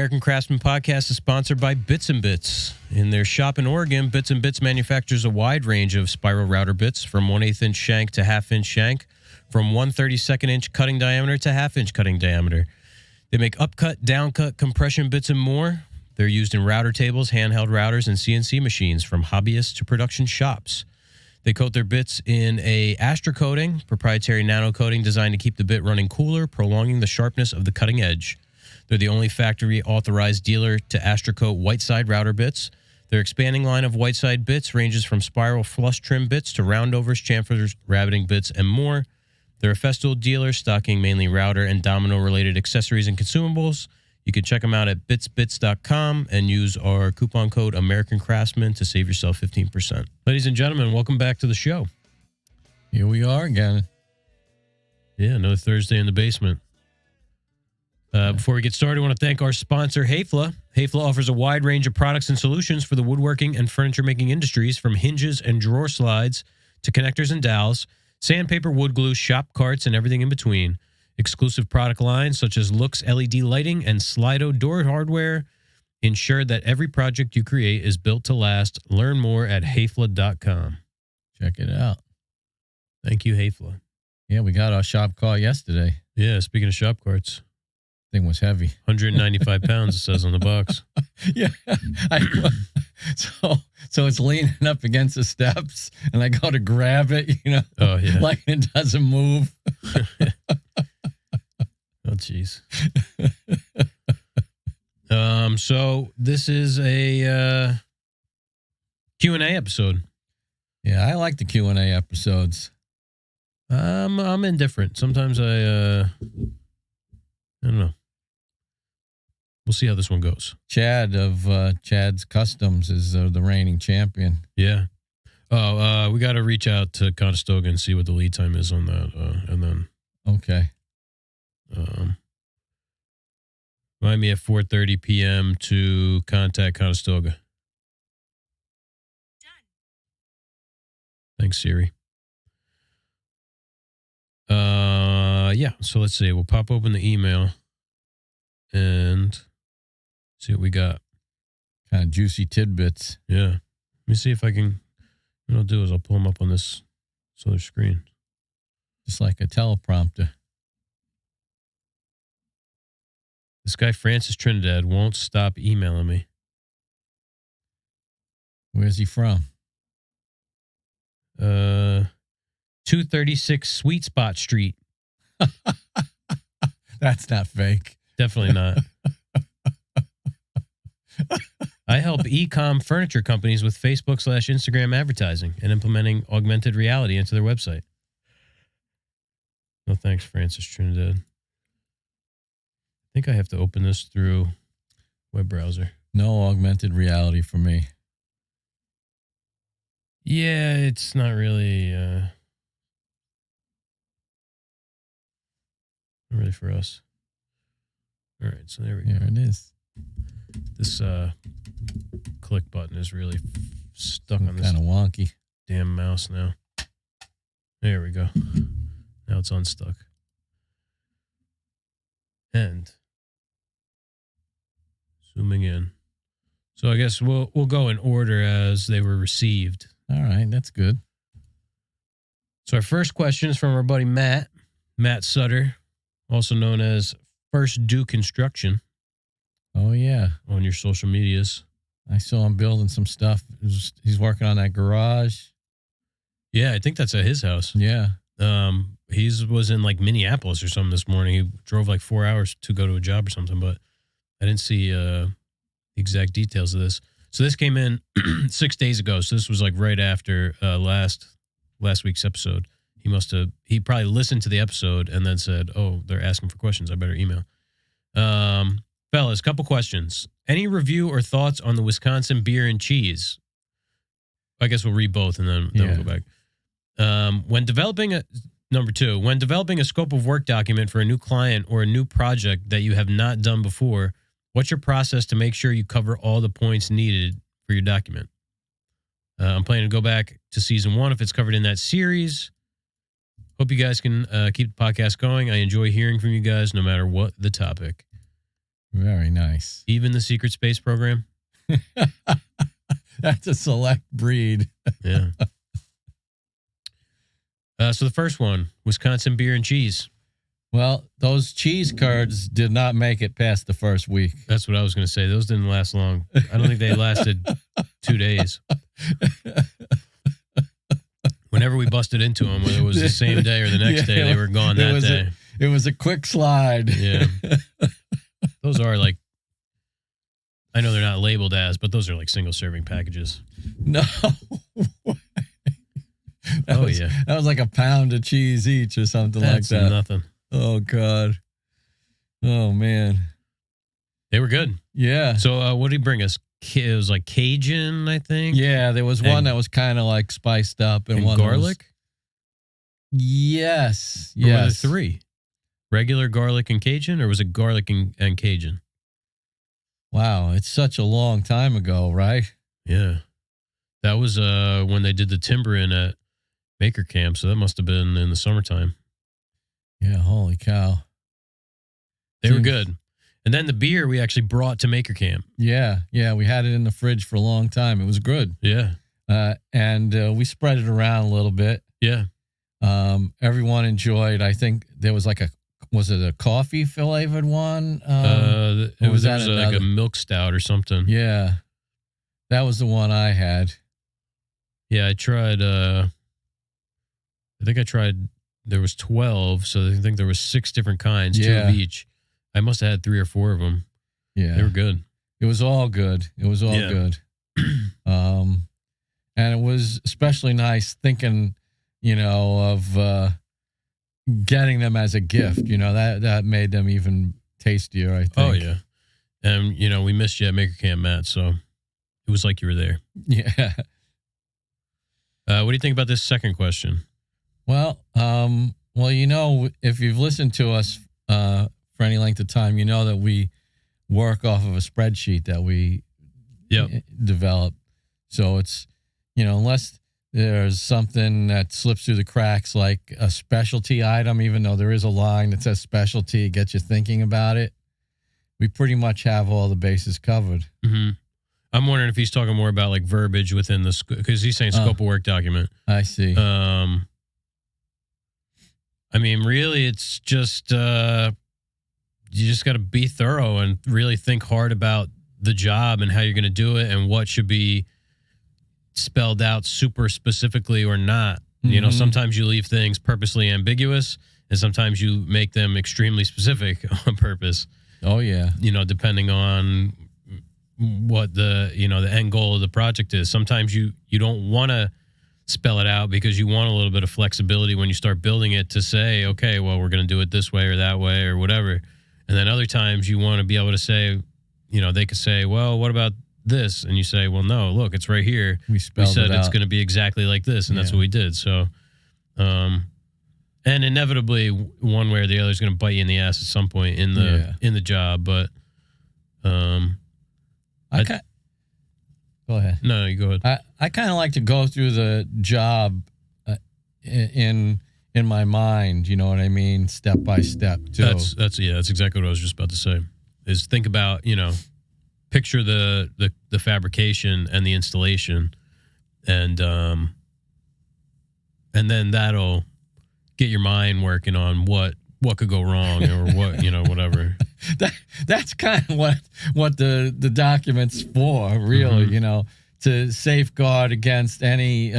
American Craftsman podcast is sponsored by Bits and Bits. In their shop in Oregon, Bits and Bits manufactures a wide range of spiral router bits from 1/8 inch shank to half-inch shank, from 1/32 inch cutting diameter to half-inch cutting diameter. They make upcut, downcut, compression bits, and more. They're used in router tables, handheld routers, and CNC machines from hobbyists to production shops. They coat their bits in a Astra coating, proprietary nano coating designed to keep the bit running cooler, prolonging the sharpness of the cutting edge. They're the only factory-authorized dealer to Astra coat white-side router bits. Their expanding line of white-side bits ranges from spiral flush trim bits to roundovers, chamfers, rabbiting bits, and more. They're a Festool dealer stocking mainly router and domino-related accessories and consumables. You can check them out at bitsbits.com and use our coupon code American Craftsman to save yourself 15%. Ladies and gentlemen, welcome back to the show. Here we are again. Yeah, another Thursday in the basement. Before we get started, I want to thank our sponsor, Hafla. Hafla offers a wide range of products and solutions for the woodworking and furniture-making industries, from hinges and drawer slides to connectors and dowels, sandpaper, wood glue, shop carts, and everything in between. Exclusive product lines such as Lux LED lighting and Slido door hardware ensure that every project you create is built to last. Learn more at hafla.com. Check it out. Thank you, Hafla. Yeah, we got our shop cart yesterday. Yeah, speaking of shop carts. Thing was heavy. 195 pounds, it says on the box. Yeah. So it's leaning up against the steps, and I go to grab it, Oh, yeah. like it doesn't move. Oh, jeez. So this is a Q&A episode. Yeah, I like the Q&A episodes. I'm indifferent. Sometimes I don't know. We'll see how this one goes. Chad of Chad's Customs is the reigning champion. Yeah. Oh, we got to reach out to Conestoga and see what the lead time is on that, and then. Okay. Remind me at 4:30 p.m. to contact Conestoga. Done. Thanks, Siri. Yeah. So let's see. We'll pop open the email and see what we got. Kind of juicy tidbits. Yeah. Let me see if I can. What I'll do is I'll pull them up on this other screen. Just like a teleprompter. This guy, Francis Trinidad, won't stop emailing me. Where's he from? 236 Sweet Spot Street. That's not fake. Definitely not. I help e-com furniture companies with Facebook/Instagram advertising and implementing augmented reality into their website. No thanks, Francis Trinidad. I think I have to open this through web browser. No augmented reality for me. Yeah, it's not really for us. All right, so there we go. There it is. This click button is really stuck on this kind of wonky damn mouse now. There we go. Now it's unstuck. And zooming in. So I guess we'll go in order as they were received. All right, that's good. So our first question is from our buddy Matt Sutter, also known as First Do Construction. Oh, yeah. On your social medias. I saw him building some stuff. He's working on that garage. Yeah, I think that's at his house. Yeah. He was in like Minneapolis or something this morning. He drove like 4 hours to go to a job or something, but I didn't see the exact details of this. So this came in 6 days ago. So this was like right after last week's episode. He probably listened to the episode and then said, "Oh, they're asking for questions. I better email." Fellas, couple questions. Any review or thoughts on the Wisconsin beer and cheese? I guess we'll read both and then we'll go back. When developing a scope of work document for a new client or a new project that you have not done before, what's your process to make sure you cover all the points needed for your document? I'm planning to go back to season 1 if it's covered in that series. Hope you guys can keep the podcast going. I enjoy hearing from you guys no matter what the topic. Very nice. Even the secret space program. That's a select breed. Yeah. So the first one, Wisconsin beer and cheese. Well, those cheese curds did not make it past the first week. That's what I was going to say. Those didn't last long. I don't think they lasted 2 days. Whenever we busted into them, whether it was the same day or the next day, they were gone that day. It was a quick slide. Yeah. Those are like, I know they're not labeled as, but those are like single serving packages. No. That was like a pound of cheese each or something like that. Nothing. Oh, God. Oh, man. They were good. Yeah. So what did he bring us? It was like Cajun, I think. Yeah, there was one that was kind of like spiced up. And one garlic? Yes. Or were there three? Regular garlic and Cajun, or was it garlic and Cajun? Wow, it's such a long time ago, right? Yeah. That was when they did the timber in at Maker Camp, so that must have been in the summertime. Yeah, holy cow. They were good. And then the beer we actually brought to Maker Camp. Yeah, we had it in the fridge for a long time. It was good. Yeah. And we spread it around a little bit. Yeah. Everyone enjoyed. I think there was was it a coffee flavored one? It was like a milk stout or something. Yeah. That was the one I had. Yeah, I tried, there was 12, so I think there was 6 different kinds, 2 of each. I must have had 3 or 4 of them. Yeah. They were good. It was all good. Good. And it was especially nice thinking, of getting them as a gift. That made them even tastier, I think. Oh, yeah. And, we missed you at Maker Camp, Matt, so it was like you were there. Yeah. What do you think about this second question? Well, if you've listened to us for any length of time, you know that we work off of a spreadsheet that we develop. So it's, unless there's something that slips through the cracks, like a specialty item, even though there is a line that says specialty, it gets you thinking about it. We pretty much have all the bases covered. Mm-hmm. I'm wondering if he's talking more about like verbiage within the, because he's saying scope of work document. I see. I mean, really, it's just, you just got to be thorough and really think hard about the job and how you're going to do it and what should be spelled out super specifically or not. Mm-hmm. Sometimes you leave things purposely ambiguous and sometimes you make them extremely specific on purpose. Oh, yeah. Depending on what the end goal of the project is. Sometimes you don't want to spell it out because you want a little bit of flexibility when you start building it to say, okay, well, we're going to do it this way or that way or whatever. And then other times you want to be able to say, they could say, well, what about this? And you say, well, no, look, it's right here. We said it's going to be exactly like this. And that's what we did. So, and inevitably one way or the other is going to bite you in the ass at some point in the job. But, go ahead. No, you go ahead. I kind of like to go through the job in my mind, you know what I mean, step by step too. That's exactly what I was just about to say. Is think about, picture the fabrication and the installation, and then that'll get your mind working on what could go wrong or what, whatever. That's kind of what the document's for, really, Mm-hmm. To safeguard against any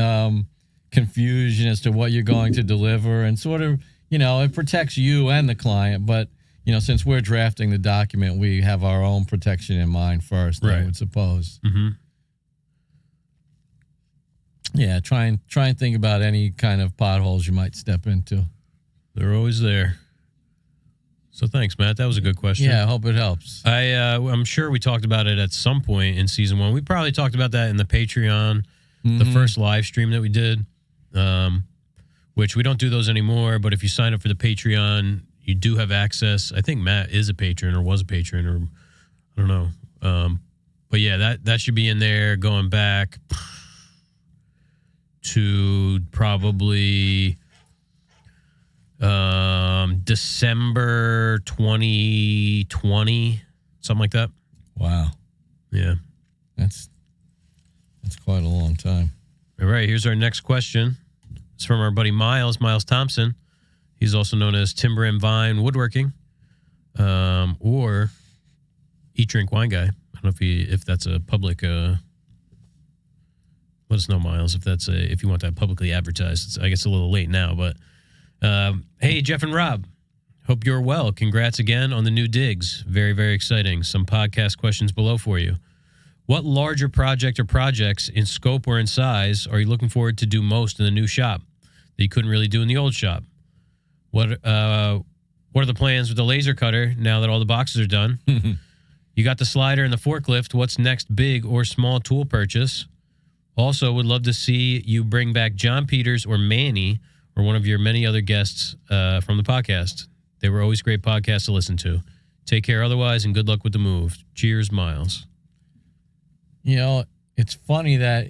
confusion as to what you're going to deliver, and sort of, it protects you and the client. But, since we're drafting the document, we have our own protection in mind first, right. I would suppose. Mm-hmm. Yeah, try and think about any kind of potholes you might step into. They're always there. So thanks, Matt. That was a good question. Yeah, I hope it helps. I'm sure we talked about it at some point in season 1. We probably talked about that in the Patreon, the first live stream that we did, which we don't do those anymore. But if you sign up for the Patreon, you do have access. I think Matt is a patron or was a patron, or I don't know. But yeah, that should be in there going back to probably December 2020, something like that. Wow. Yeah. That's quite a long time. All right, here's our next question. It's from our buddy Miles Thompson. He's also known as Timber and Vine Woodworking, or Eat, Drink, Wine Guy. I don't know if that's a public. Let us know, Miles, if you want that publicly advertised. I guess a little late now, but hey, Jeff and Rob, hope you're well. Congrats again on the new digs. Very, very exciting. Some podcast questions below for you. What larger project or projects in scope or in size are you looking forward to do most in the new shop that you couldn't really do in the old shop? What are the plans with the laser cutter now that all the boxes are done? You got the slider and the forklift. What's next big or small tool purchase? Also, would love to see you bring back John Peters or Manny or one of your many other guests from the podcast. They were always great podcasts to listen to. Take care otherwise, and good luck with the move. Cheers, Miles. You know, it's funny that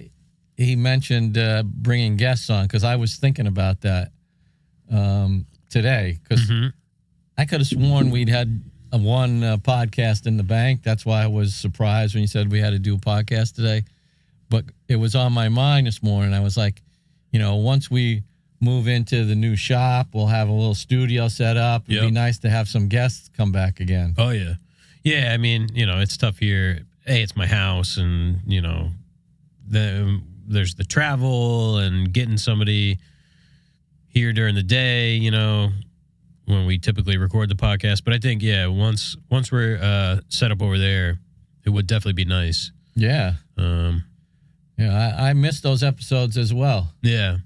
he mentioned bringing guests on, because I was thinking about that today, because I could have sworn we'd had one podcast in the bank. That's why I was surprised when you said we had to do a podcast today. But it was on my mind this morning. I was like, you know, once we move into the new shop, we'll have a little studio set up. It'd be nice to have some guests come back again. Oh, yeah. Yeah, I mean, you know, it's tough here. Hey, it's my house, and, you know, there's the travel and getting somebody here during the day, you know, when we typically record the podcast. But I think, yeah, once we're set up over there, it would definitely be nice. Yeah. Yeah, I missed those episodes as well. Yeah.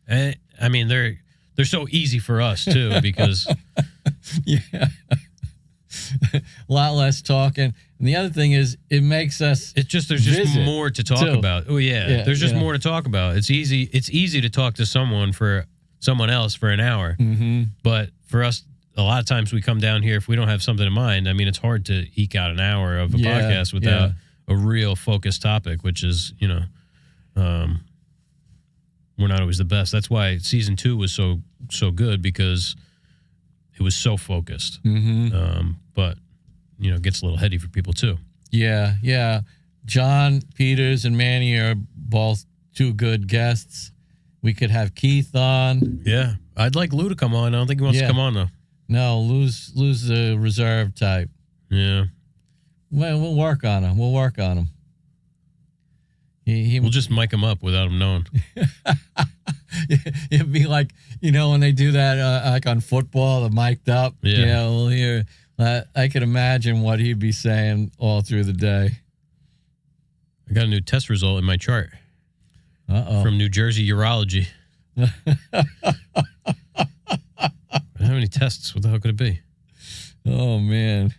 I mean, they're so easy for us, too, because... yeah. A lot less talking. And the other thing is, it makes us there's just more to talk about. Oh yeah. There's just more to talk about. It's easy to talk to someone else for an hour. Mm-hmm. But for us, a lot of times we come down here, if we don't have something in mind, I mean, it's hard to eke out an hour of a podcast without a real focused topic, which is, you know, we're not always the best. That's why season 2 was so good, because it was so focused. Mm-hmm. But, you know, it gets a little heady for people too. Yeah, yeah. John Peters and Manny are both two good guests. We could have Keith on. Yeah. I'd like Lou to come on. I don't think he wants to come on, though. No, Lou's the reserve type. Yeah. Well, we'll work on him. We'll just mic him up without him knowing. It'd be like, you know, when they do that like on football, the mic'd up. Yeah, we'll hear. I could imagine what he'd be saying all through the day. I got a new test result in my chart. Uh-oh. From New Jersey Urology. I don't have any tests. What the hell could it be? Oh, man.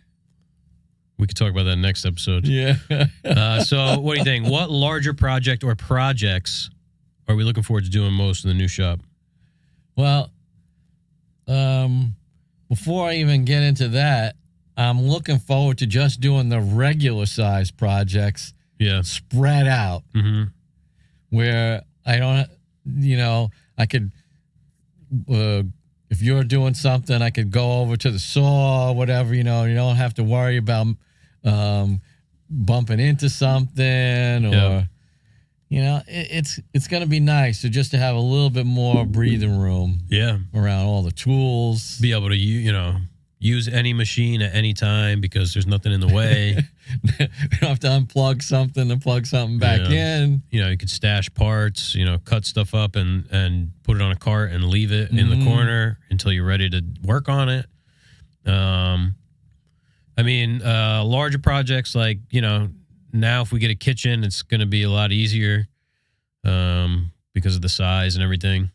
We could talk about that next episode. Yeah. So what do you think? What larger project or projects are we looking forward to doing most in the new shop? Well, before I even get into that, I'm looking forward to just doing the regular size projects. Yeah. Spread out. Mm-hmm. Where I don't, you know, I could, if you're doing something, I could go over to the saw or whatever, you know, you don't have to worry about bumping into something or, you know, it's going to be nice to just to have a little bit more breathing room around all the tools. Be able to, you know, use any machine at any time because there's nothing in the way. You don't have to unplug something and plug something back in. You know, you could stash parts, you know, cut stuff up and put it on a cart and leave it in the corner until you're ready to work on it. I mean, larger projects like, you know, now if we get a kitchen, it's going to be a lot easier because of the size and everything.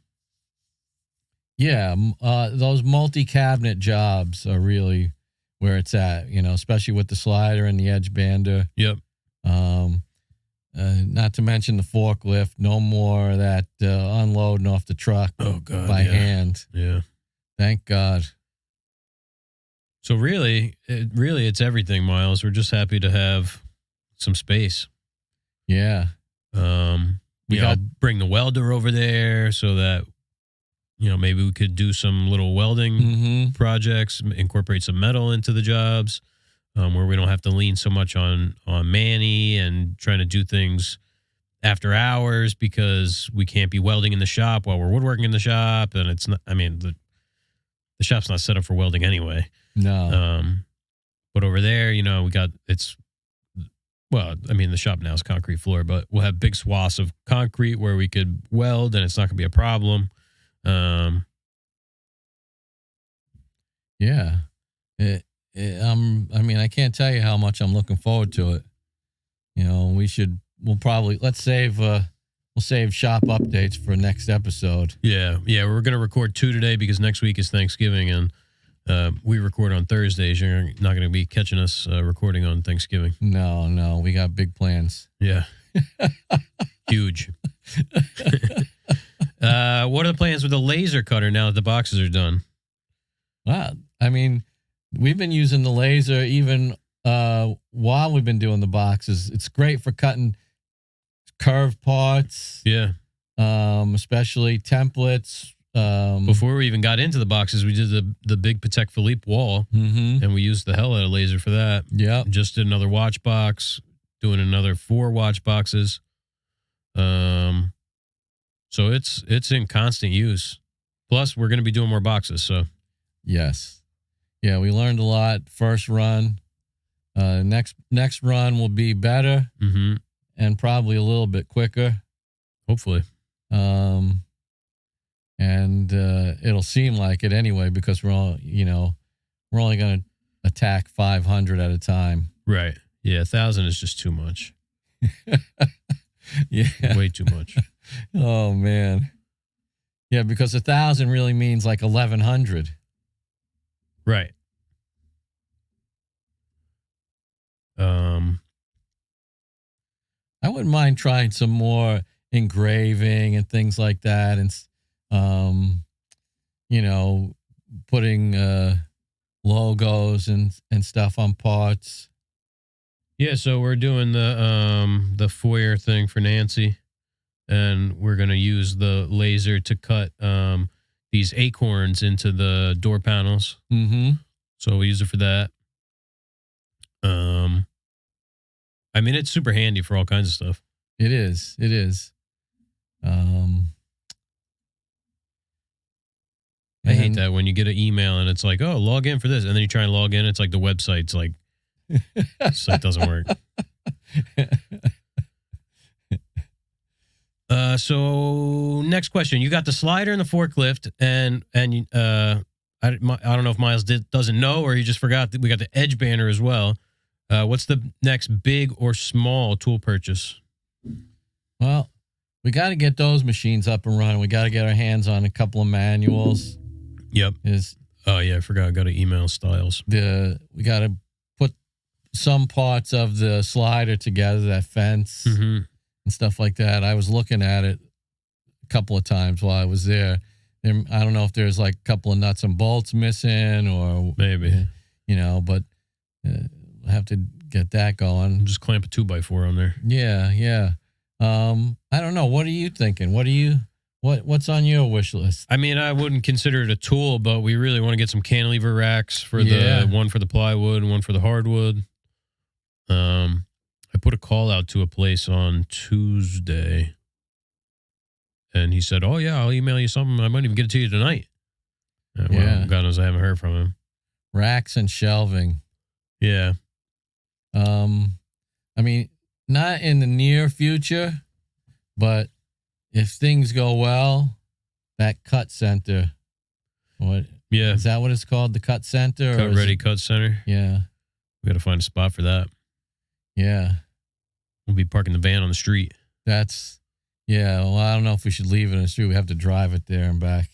Yeah, those multi-cabinet jobs are really where it's at, you know, especially with the slider and the edge bander. Yep. Not to mention the forklift. No more of that unloading off the truck by hand. Yeah. Thank God. So really, it's everything, Miles. We're just happy to have some space. Yeah. We got bring the welder over there so that, you know, maybe we could do some little welding projects, incorporate some metal into the jobs. where we don't have to lean so much on Manny and trying to do things after hours because we can't be welding in the shop while we're woodworking in the shop. And it's not, I mean, the shop's not set up for welding anyway. No. But over there, the shop now is concrete floor, but we'll have big swaths of concrete where we could weld and it's not going to be a problem. Yeah. I can't tell you how much I'm looking forward to it. We'll probably we'll save shop updates for next episode. Yeah. We're going to record 2 today because next week is Thanksgiving and we record on Thursdays. You're not going to be catching us recording on Thanksgiving. No, we got big plans. Yeah, huge. What are the plans with the laser cutter now that the boxes are done? Well, we've been using the laser even while we've been doing the boxes. It's great for cutting curved parts. Yeah. Especially templates. Before we even got into the boxes, we did the big Patek Philippe wall, and we used the hell out of laser for that. Yeah. Just did another watch box, doing another 4 watch boxes. So it's in constant use. Plus, we're going to be doing more boxes. So yes. Yeah, we learned a lot first run. Next run will be better and probably a little bit quicker. Hopefully. And it'll seem like it anyway because we're only going to attack 500 at a time. Right. Yeah, 1,000 is just too much. Yeah. Way too much. Oh, man. Yeah, because 1,000 really means like 1,100. Right. I wouldn't mind trying some more engraving and things like that, and putting logos and stuff on parts. Yeah, so we're doing the foyer thing for Nancy, and we're gonna use the laser to cut these acorns into the door panels. So we use it for that. It's super handy for all kinds of stuff. It is. I hate that when you get an email and it's like, oh, log in for this. And then you try and log in. It's like the website's like, it doesn't work. So next question. You got the slider and the forklift and I don't know if Miles doesn't know or he just forgot that we got the edge banner as well. What's the next big or small tool purchase? Well, we got to get those machines up and running. We got to get our hands on a couple of manuals. Yep. I forgot. I got to email Styles. We got to put some parts of the slider together, that fence and stuff like that. I was looking at it a couple of times while I was there. I don't know if there's like a couple of nuts and bolts missing or maybe, but I have to get that going. Just clamp a 2x4 on there. Yeah. I don't know. What are you thinking? What's on your wish list? I wouldn't consider it a tool, but we really want to get some cantilever racks for the one for the plywood and one for the hardwood. I put a call out to a place on Tuesday and he said, oh yeah, I'll email you something. I might even get it to you tonight. Well, God knows I haven't heard from him. Racks and shelving. Yeah. Not in the near future, but if things go well, that cut center. What? Yeah. Is that what it's called? The cut center? Cut ready cut center. Yeah. We got to find a spot for that. Yeah. We'll be parking the van on the street. Well, I don't know if we should leave it in the street. We have to drive it there and back.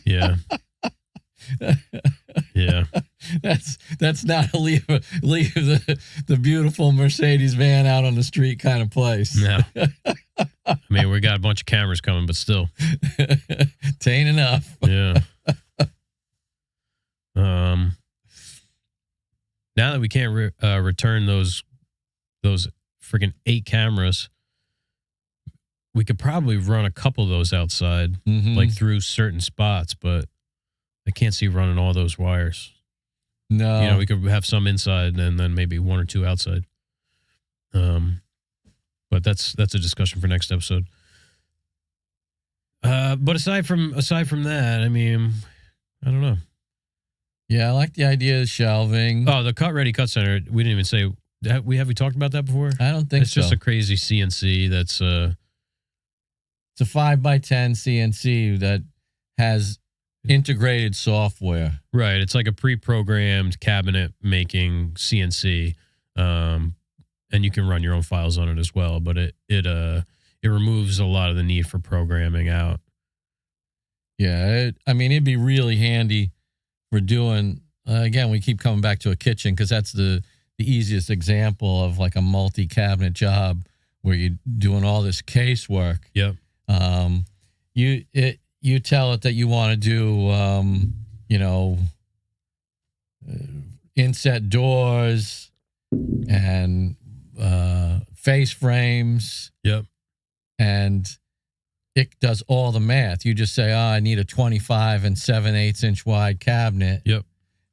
Yeah. Yeah. That's not a leave the beautiful Mercedes van out on the street kind of place. No. We got a bunch of cameras coming, but still. Tain't enough. Yeah. Now that we can't return those freaking 8 cameras, we could probably run a couple of those outside, like through certain spots, but I can't see running all those wires. No. You know, we could have some inside and then maybe one or two outside. But that's a discussion for next episode. But aside from that, I mean, I don't know. Yeah, I like the idea of shelving. Oh, the Cut Ready Cut Center. We didn't even say that. Have we talked about that before? I don't think it's so. It's just a crazy CNC that's it's a 5x10 CNC that has integrated software. Right. It's like a pre-programmed cabinet making CNC. And you can run your own files on it as well, but it removes a lot of the need for programming out. Yeah, it'd be really handy for doing. Again, we keep coming back to a kitchen because that's the easiest example of like a multi-cabinet job where you're doing all this casework. Yep. You tell it that you want to do, inset doors and face frames. Yep. And it does all the math. You just say, I need a 25 and 7/8 inch wide cabinet. Yep.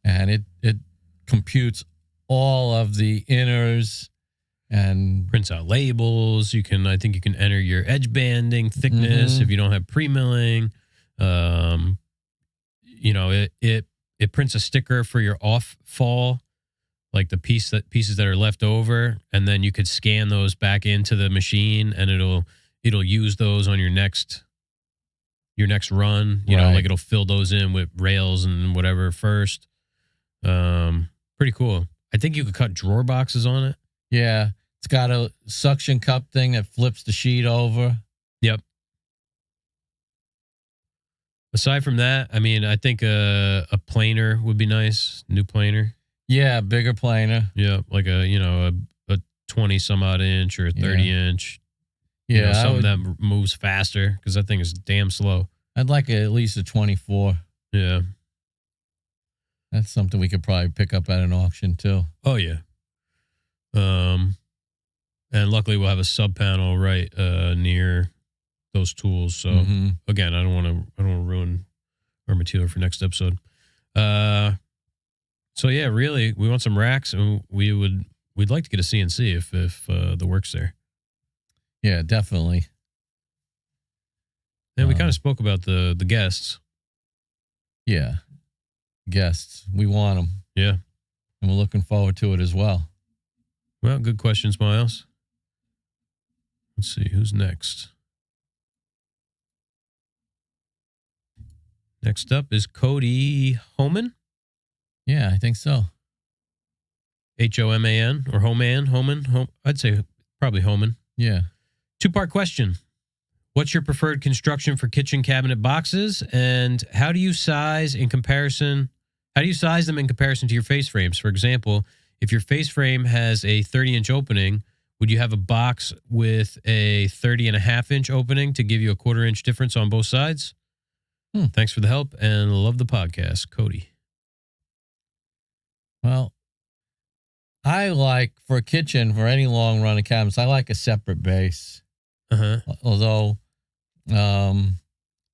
And it computes all of the inners and prints out labels. I think you can enter your edge banding thickness if you don't have pre-milling. It prints a sticker for your off fall, like the pieces that are left over, and then you could scan those back into the machine, and it'll use those on your next run. You know, like it'll fill those in with rails and whatever first. Pretty cool. I think you could cut drawer boxes on it. Yeah, it's got a suction cup thing that flips the sheet over. Yep. Aside from that, I mean, I think a planer would be nice. New planer. Yeah, bigger planer. Yeah, like a 20 some odd inch or a 30 inch. Yeah, something that moves faster because that thing is damn slow. I'd like at least a 24. Yeah. That's something we could probably pick up at an auction too. Oh yeah. And luckily we'll have a sub panel right near those tools. So again, I don't want to ruin our material for next episode. So yeah, really, we want some racks, and we'd like to get a CNC if the work's there. Yeah, definitely. And we kind of spoke about the guests. Yeah, guests. We want them. Yeah, and we're looking forward to it as well. Well, good questions, Miles. Let's see who's next. Next up is Cody Homan. Yeah, I think so. Homan or Homan. I'd say probably Homan. Yeah. 2-part question. What's your preferred construction for kitchen cabinet boxes, and how do you size them in comparison to your face frames? For example, if your face frame has a 30-inch opening, would you have a box with a 30.5-inch opening to give you a 1/4-inch difference on both sides? Thanks for the help and love the podcast, Cody. Well, I like for a kitchen, for any long run of cabinets, I like a separate base. Although,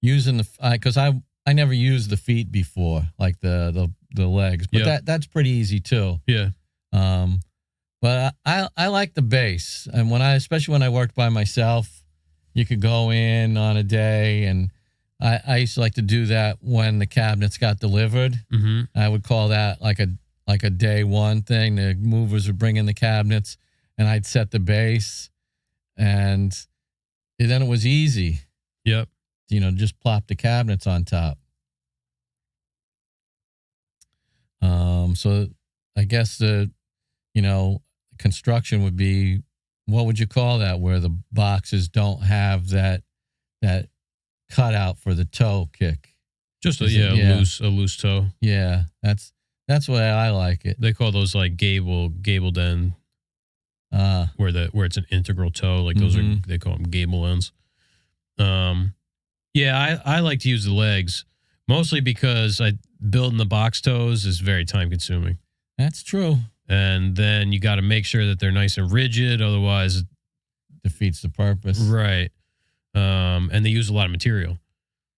using because I never used the feet before, like the legs, but that's pretty easy too. Yeah. But I like the base, and especially when I worked by myself, you could go in on a day, and I used to like to do that when the cabinets got delivered. I would call that like a day one thing. The movers would bring in the cabinets, and I'd set the base, and then it was easy. Yep. Just plop the cabinets on top. So I guess the construction would be, what would you call that, where the boxes don't have that cutout for the toe kick? Just a loose toe. Yeah, that's the way I like it. They call those like gabled end, where it's an integral toe. Like those are, they call them gable ends. Yeah, I like to use the legs mostly because building the box toes is very time consuming. That's true. And then you got to make sure that they're nice and rigid, otherwise it defeats the purpose. Right. And they use a lot of material.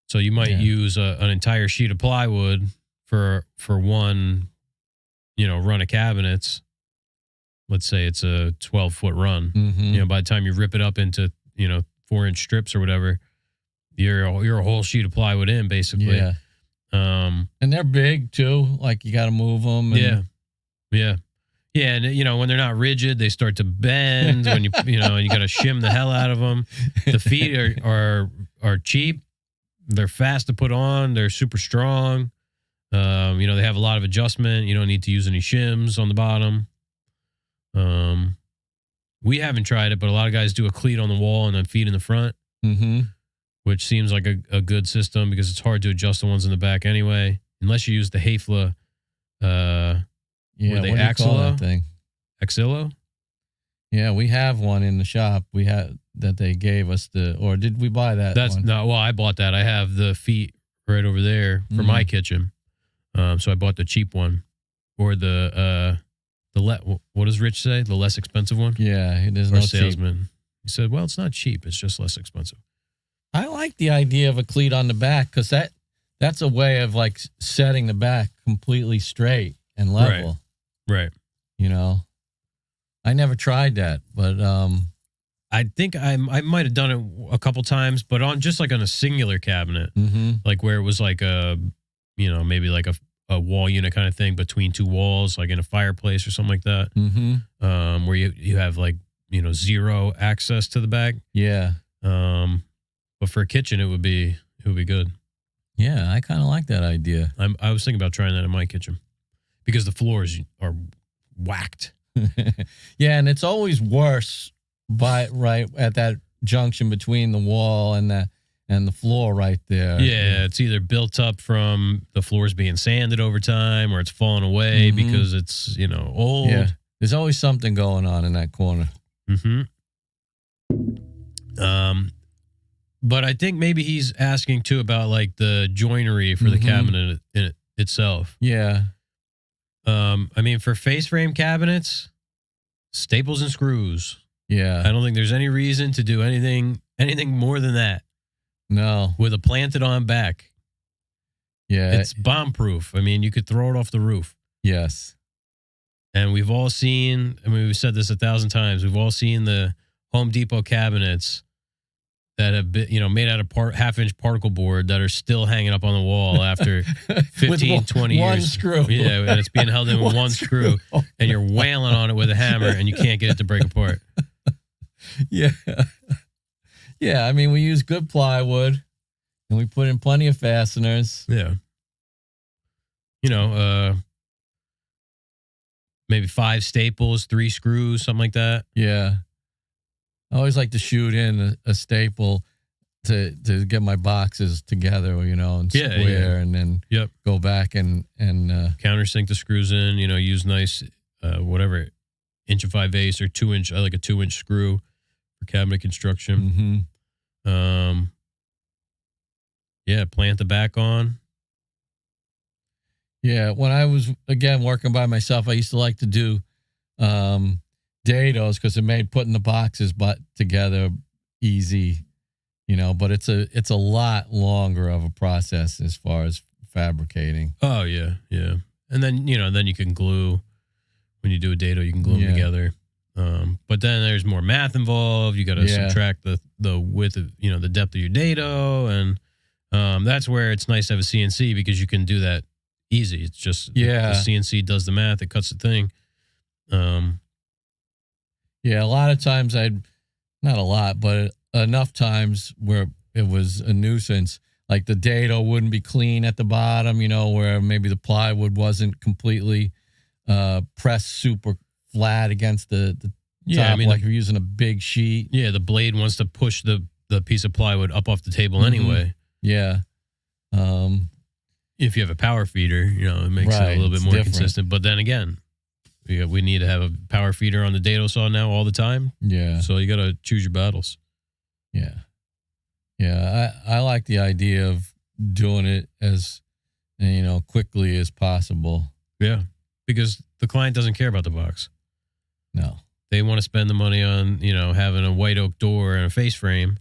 So you might use an entire sheet of plywood for one run of cabinets. Let's say it's a 12-foot run. Mm-hmm. By the time you rip it up into 4-inch strips or whatever, you're a whole sheet of plywood in basically. Yeah. And they're big too. Like you got to move them. And, yeah. And when they're not rigid, they start to bend. When and you got to shim the hell out of them. The feet are cheap. They're fast to put on. They're super strong. They have a lot of adjustment. You don't need to use any shims on the bottom. We haven't tried it, but a lot of guys do a cleat on the wall and then feet in the front, which seems like a good system because it's hard to adjust the ones in the back anyway, unless you use the Hafla. What do you call that thing? Axillo? Yeah, we have one in the shop. We had that they gave us or did we buy that? That's one? not. Well, I bought that. I have the feet right over there for my kitchen. So I bought the cheap one, or what does Rich say? The less expensive one? Yeah, there's no salesman. cheap. He said, "Well, it's not cheap. It's just less expensive." I like the idea of a cleat on the back because that's a way of like setting the back completely straight and level. Right. I never tried that, but I think I might have done it a couple times, but on a singular cabinet, like where it was like maybe like a wall unit kind of thing between two walls, like in a fireplace or something like that. Where you have like zero access to the back. Yeah. But for a kitchen, it would be good. Yeah, I kind of like that idea. I was thinking about trying that in my kitchen because the floors are whacked. Yeah, and it's always worse right at that junction between the wall and the floor right there. Yeah, it's either built up from the floors being sanded over time or it's fallen away because it's, old. Yeah, there's always something going on in that corner. But I think maybe he's asking too about like the joinery for the cabinet in itself. Yeah. I mean, for face frame cabinets, staples and screws. Yeah. I don't think there's any reason to do anything more than that. No. With a planted on back. Yeah. It's bomb proof. I mean, you could throw it off the roof. Yes. And we've all seen, we've said this 1,000 times, we've all seen the Home Depot cabinets that have been, made out of half-inch particle board that are still hanging up on the wall after 15, 20 years. One screw. Yeah, and it's being held in with one screw, and you're wailing on it with a hammer, and you can't get it to break apart. Yeah. Yeah, I mean, we use good plywood, and we put in plenty of fasteners. Yeah. Maybe 5 staples, 3 screws, something like that. Yeah. I always like to shoot in a staple to get my boxes together, and square, and then go back and countersink the screws in. Use nice whatever 1.5" or 2-inch. I like a 2-inch screw for cabinet construction. Plant the back on. Yeah, when I was again working by myself, I used to like to do dados because it made putting the boxes together easy, but it's a lot longer of a process as far as fabricating. Oh yeah. And then then you can glue. When you do a dado, you can glue them together. But then there's more math involved. You got to subtract the width of the depth of your dado, and that's where it's nice to have a CNC because you can do that easy. It's just the CNC does the math, it cuts the thing. Yeah, a lot of times not a lot, but enough times where it was a nuisance. Like the dado wouldn't be clean at the bottom, where maybe the plywood wasn't completely pressed super flat against the top, like you're using a big sheet. Yeah, the blade wants to push the piece of plywood up off the table anyway. Yeah. If you have a power feeder, it makes it a little bit more consistent. But then again, we need to have a power feeder on the dado saw now all the time. Yeah. So you got to choose your battles. Yeah. Yeah. I like the idea of doing it as, quickly as possible. Yeah. Because the client doesn't care about the box. No. They want to spend the money on, having a white oak door and a face frame.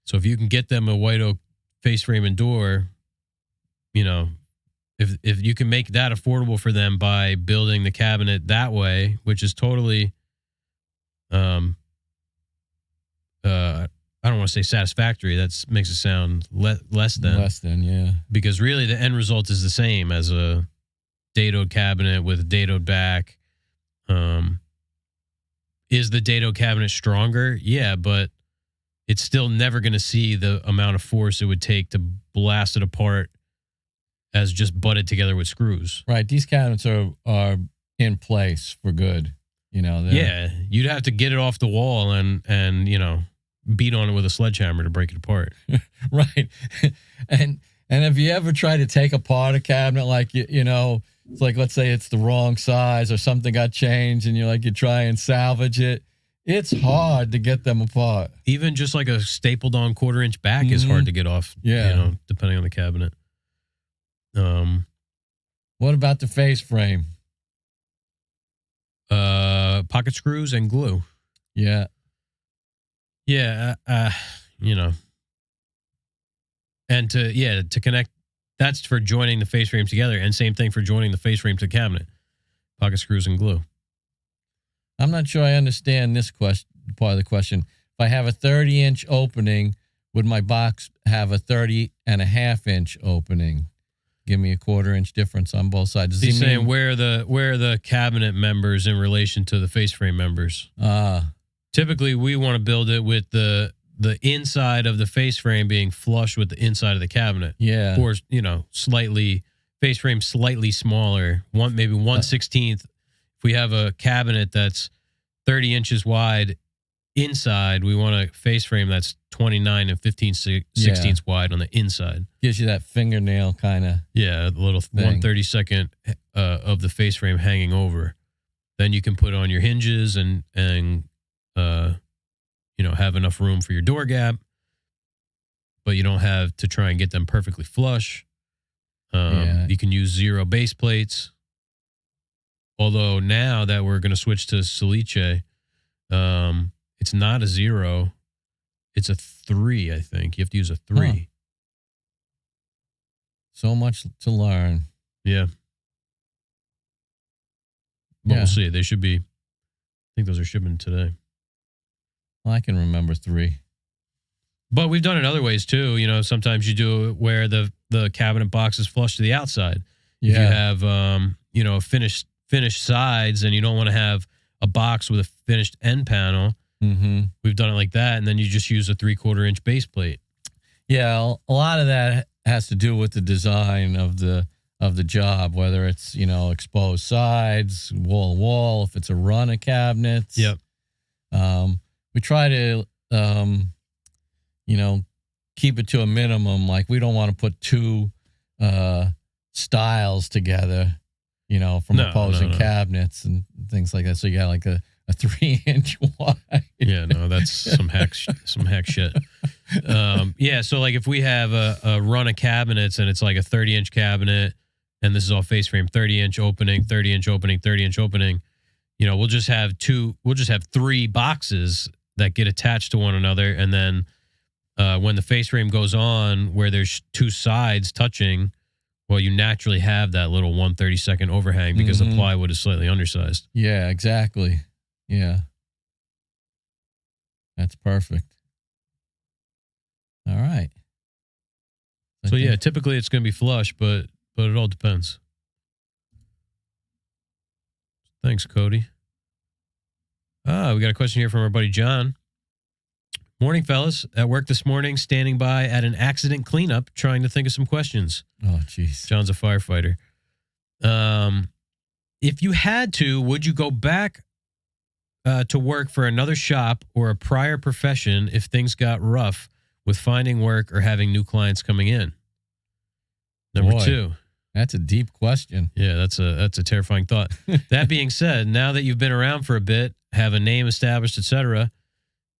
So if you can get them a white oak face frame and door, if you can make that affordable for them by building the cabinet that way, which is totally, I don't want to say satisfactory. That makes it sound less than. Less than, yeah. Because really the end result is the same as a dadoed cabinet with a dadoed back. Is the dadoed cabinet stronger? Yeah, but it's still never going to see the amount of force it would take to blast it apart as just butted together with screws. Right. These cabinets are in place for good. You know. Yeah, you'd have to get it off the wall and you know, beat on it with a sledgehammer to break it apart. Right. And have you ever tried to take apart a cabinet, like, you know, it's like, let's say it's the wrong size or something got changed and you try and salvage it. It's hard to get them apart. Even just like a stapled on 1/4 inch back is hard to get off. Yeah. You know, depending on the cabinet. What about the face frame? Pocket screws and glue. Yeah. Yeah. You know, and to connect, that's for joining the face frame together, and same thing for joining the face frame to the cabinet. Pocket screws and glue. I'm not sure I understand this part of the question. If I have a 30-inch opening, would my box have a 30.5-inch opening? Give me a 1/4 inch difference on both sides. He's saying where are the cabinet members in relation to the face frame members? Typically, we want to build it with the inside of the face frame being flush with the inside of the cabinet. Yeah. Or, you know, face frame slightly smaller, maybe 1/16. If we have a cabinet that's 30 inches wide inside, we want a face frame that's 29 and 15/16 wide on the inside. Gives you that fingernail kind of. Yeah, a little 1/32 of the face frame hanging over. Then you can put on your hinges and you know, have enough room for your door gap, but you don't have to try and get them perfectly flush. You can use 0 base plates. Although now that we're going to switch to Silice, it's not a 0. It's a 3, I think. You have to use a 3. Huh. So much to learn. Yeah. But we'll see. They should be, I think those are shipping today. Well, I can remember 3. But we've done it other ways too. You know, sometimes you do it where the cabinet box is flush to the outside. Yeah. If you have, you know, finished sides and you don't want to have a box with a finished end panel, we've done it like that. And then you just use a 3/4 inch base plate. Yeah. A lot of that has to do with the design of the job, whether it's, you know, exposed sides, wall to wall, if it's a run of cabinets. Yep. We try to, you know, keep it to a minimum. Like, we don't want to put 2 styles together, you know, from opposing cabinets and things like that. So you got like a 3-inch wide. Yeah, no, that's some hack shit. Yeah, so like if we have a run of cabinets and it's like a 30-inch cabinet, and this is all face frame, 30-inch opening, 30-inch opening, 30-inch opening, you know, we'll just have 3 boxes that get attached to one another, and then when the face frame goes on, where there's 2 sides touching, well, you naturally have that little 1/32 overhang because the plywood is slightly undersized. Yeah, exactly. Yeah. That's perfect. All right. So yeah, typically it's going to be flush, but it all depends. Thanks, Cody. We got a question here from our buddy John. Morning, fellas. At work this morning, standing by at an accident cleanup, trying to think of some questions. Oh, jeez. John's a firefighter. If you had to, would you go back to work for another shop or a prior profession if things got rough with finding work or having new clients coming in? Number 2. That's a deep question. Yeah, that's a terrifying thought. That being said, now that you've been around for a bit, have a name established, etc.,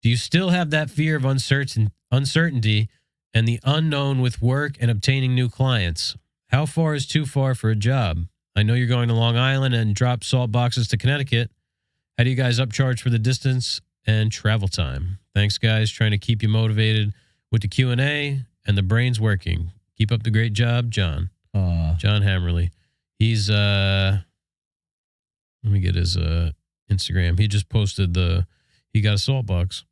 do you still have that fear of uncertainty and the unknown with work and obtaining new clients? How far is too far for a job? I know you're going to Long Island and drop salt boxes to Connecticut. How do you guys upcharge for the distance and travel time? Thanks, guys. Trying to keep you motivated with the Q&A and the brains working. Keep up the great job, John. John Hammerly. He's let me get his Instagram. He just posted he got a salt box.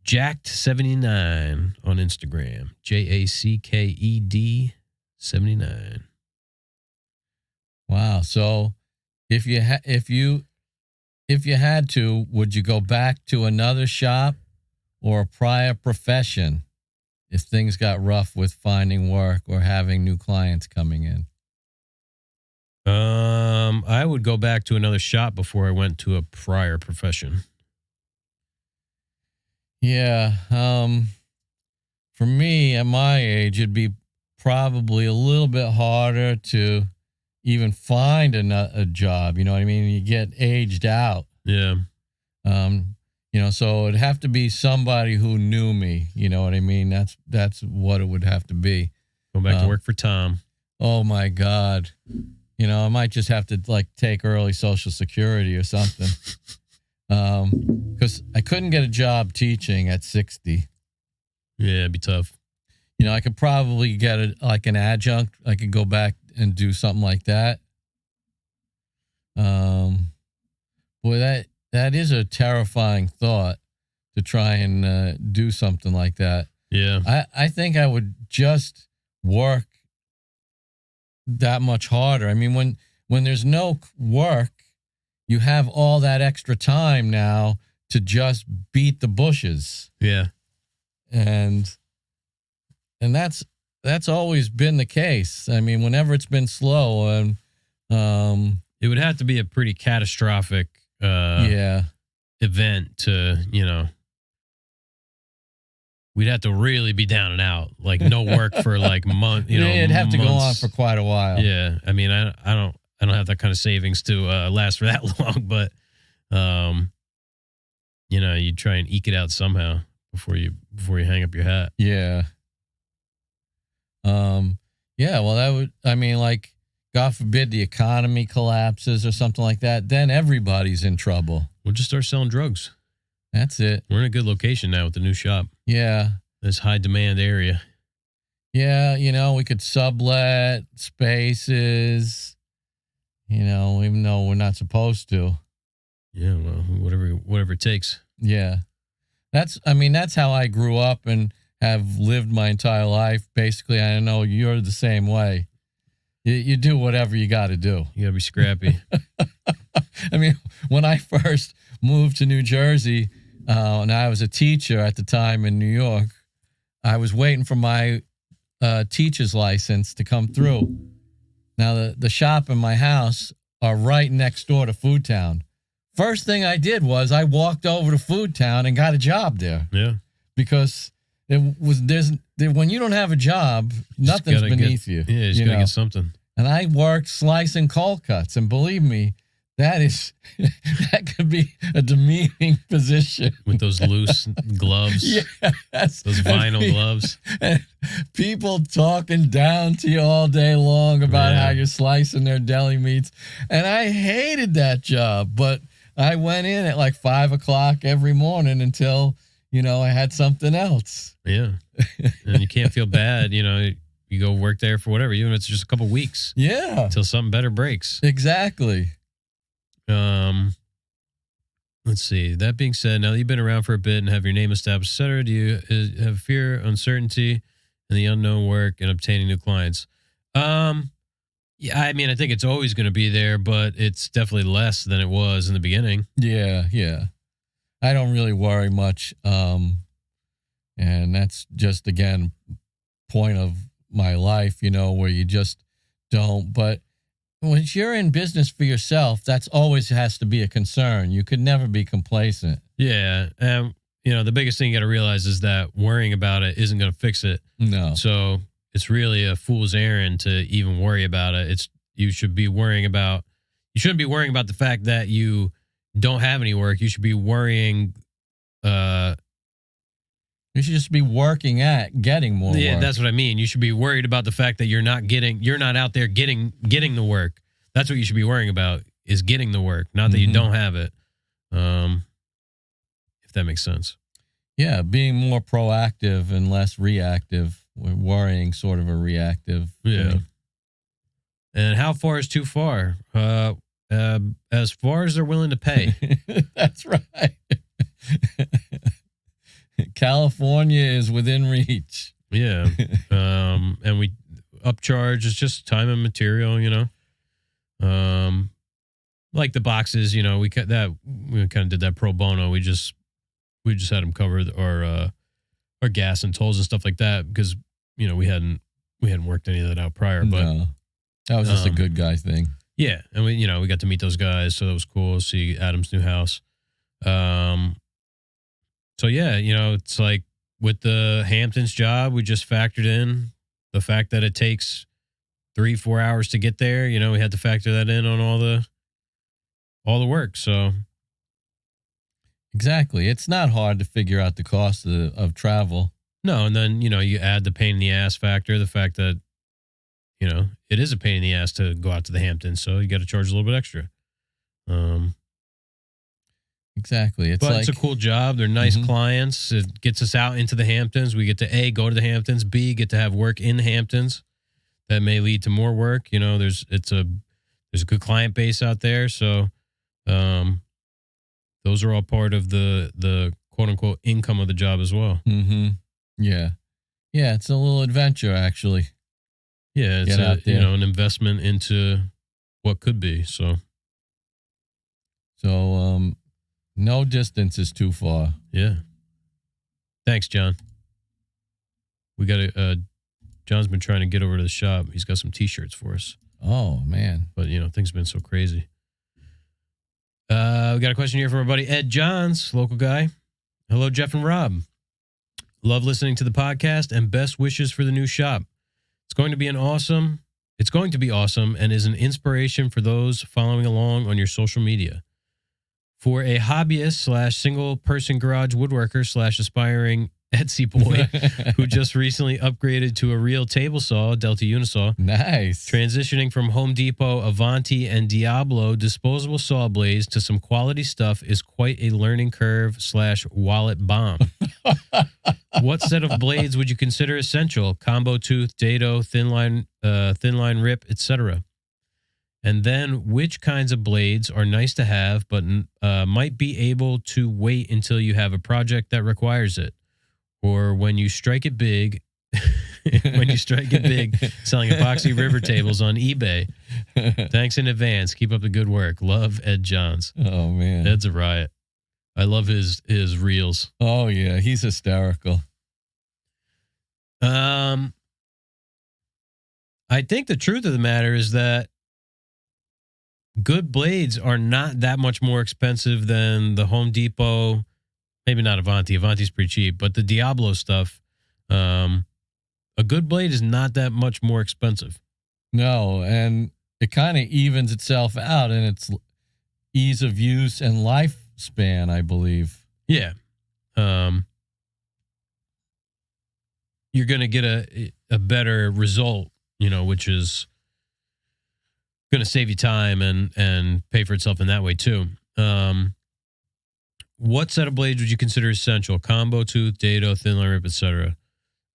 Jacked79 on Instagram. JACKED 79. Wow. So if you had to, would you go back to another shop or a prior profession if things got rough with finding work or having new clients coming in? I would go back to another shop before I went to a prior profession. Yeah. For me, at my age, it'd be probably a little bit harder to even find a job. You know what I mean? You get aged out. Yeah. So it'd have to be somebody who knew me. You know what I mean? That's what it would have to be. Go back to work for Tom. Oh my God. I might just have to take early Social Security or something. Because I couldn't get a job teaching at 60. Yeah, it'd be tough. I could probably get an adjunct. I could go back and do something like that. Boy, that is a terrifying thought to try and do something like that. Yeah. I think I would just work that much harder. I mean, when there's no work, you have all that extra time now to just beat the bushes. Yeah. And that's always been the case. I mean, whenever it's been slow, and it would have to be a pretty catastrophic event to, we'd have to really be down and out, no work for month, it'd have to months. go on for quite a while. Yeah. I mean, I don't have that kind of savings to last for that long, but you try and eke it out somehow before you hang up your hat. Yeah. Well, that would, God forbid the economy collapses or something like that, then everybody's in trouble. We'll just start selling drugs. That's it. We're in a good location now with the new shop. Yeah. This high demand area. Yeah, we could sublet spaces, even though we're not supposed to. Yeah, well, whatever it takes. Yeah. That's how I grew up and have lived my entire life. Basically, I know you're the same way. You do whatever you got to do. You got to be scrappy. I mean, when I first moved to New Jersey, and I was a teacher at the time in New York, I was waiting for my teacher's license to come through. Now, the shop and my house are right next door to Food Town. First thing I did was I walked over to Food Town and got a job there. Yeah. Because when you don't have a job, nothing's beneath you. Yeah, you just got to get something. And I worked slicing cold cuts. And believe me, that could be a demeaning position. With those loose gloves. Yes. Those vinyl gloves. And people talking down to you all day long about how you're slicing their deli meats. And I hated that job. But I went in at 5 o'clock every morning until, I had something else. Yeah. And you can't feel bad. You go work there for whatever, even if it's just a couple weeks. Yeah. Until something better breaks. Exactly. Let's see. That being said, now that you've been around for a bit and have your name established, et cetera, do you have fear, uncertainty, and the unknown work and obtaining new clients? Yeah, I mean, I think it's always going to be there, but it's definitely less than it was in the beginning. Yeah. I don't really worry much. And that's just, again, point of my life, where you just don't. But when you're in business for yourself, that's always has to be a concern. You could never be complacent. Yeah. The biggest thing you got to realize is that worrying about it isn't going to fix it. No. So it's really a fool's errand to even worry about it. You shouldn't be worrying about the fact that you don't have any work. You should be worrying. You should just be working at getting more work. That's what I mean. You should be worried about the fact that you're not out there getting the work. That's what you should be worrying about, is getting the work, not that you don't have it. If that makes sense. Yeah, being more proactive and less reactive. Worrying, sort of a reactive. Yeah. thing. And how far is too far? As far as they're willing to pay. That's right. California is within reach. Yeah. And we upcharge is just time and material, like the boxes, we kind of did that pro bono. We just had them cover our gas and tolls and stuff like that because, we hadn't worked any of that out prior, but No, that was just a good guy thing. yeah. And we got to meet those guys. So that was cool. See Adam's new house. So yeah, it's like with the Hamptons job, we just factored in the fact that it takes 3-4 hours to get there. We had to factor that in on all the work. So Exactly. It's not hard to figure out the cost of travel. no, and then you add the pain in the ass factor, the fact that it is a pain in the ass to go out to the Hamptons, so you got to charge a little bit extra. Exactly. But it's a cool job. They're nice clients. It gets us out into the Hamptons. We get to A, go to the Hamptons, B, get to have work in the Hamptons. That may lead to more work. There's a good client base out there. So those are all part of the quote unquote income of the job as well. Mm-hmm. Yeah. Yeah, it's a little adventure actually. Yeah, it's out there. an investment into what could be. So no distance is too far. yeah. Thanks, John. We got John's been trying to get over to the shop. He's got some T-shirts for us. Oh man. But things have been so crazy. We got a question here from our buddy Ed Johns, local guy. Hello, Jeff and Rob. Love listening to the podcast and best wishes for the new shop. It's going to be awesome and is an inspiration for those following along on your social media. For a hobbyist / single person garage woodworker / aspiring Etsy boy who just recently upgraded to a real table saw, Delta Unisaw. Nice. Transitioning from Home Depot, Avanti, and Diablo disposable saw blades to some quality stuff is quite a learning curve / wallet bomb. What set of blades would you consider essential? Combo tooth, dado, thin line rip, etc. And then which kinds of blades are nice to have but might be able to wait until you have a project that requires it? Or when you strike it big, selling epoxy river tables on eBay. Thanks in advance. Keep up the good work. Love, Ed Johns. Oh man. Ed's a riot. I love his reels. Oh yeah, he's hysterical. I think the truth of the matter is that good blades are not that much more expensive than the Home Depot. Maybe not Avanti. Avanti's pretty cheap, but the Diablo stuff, a good blade is not that much more expensive. No, and it kind of evens itself out in its ease of use and lifespan, I believe. Yeah. You're going to get a better result, which is going to save you time and pay for itself in that way too. What set of blades would you consider essential? Combo tooth, dado, thin line rip, etc.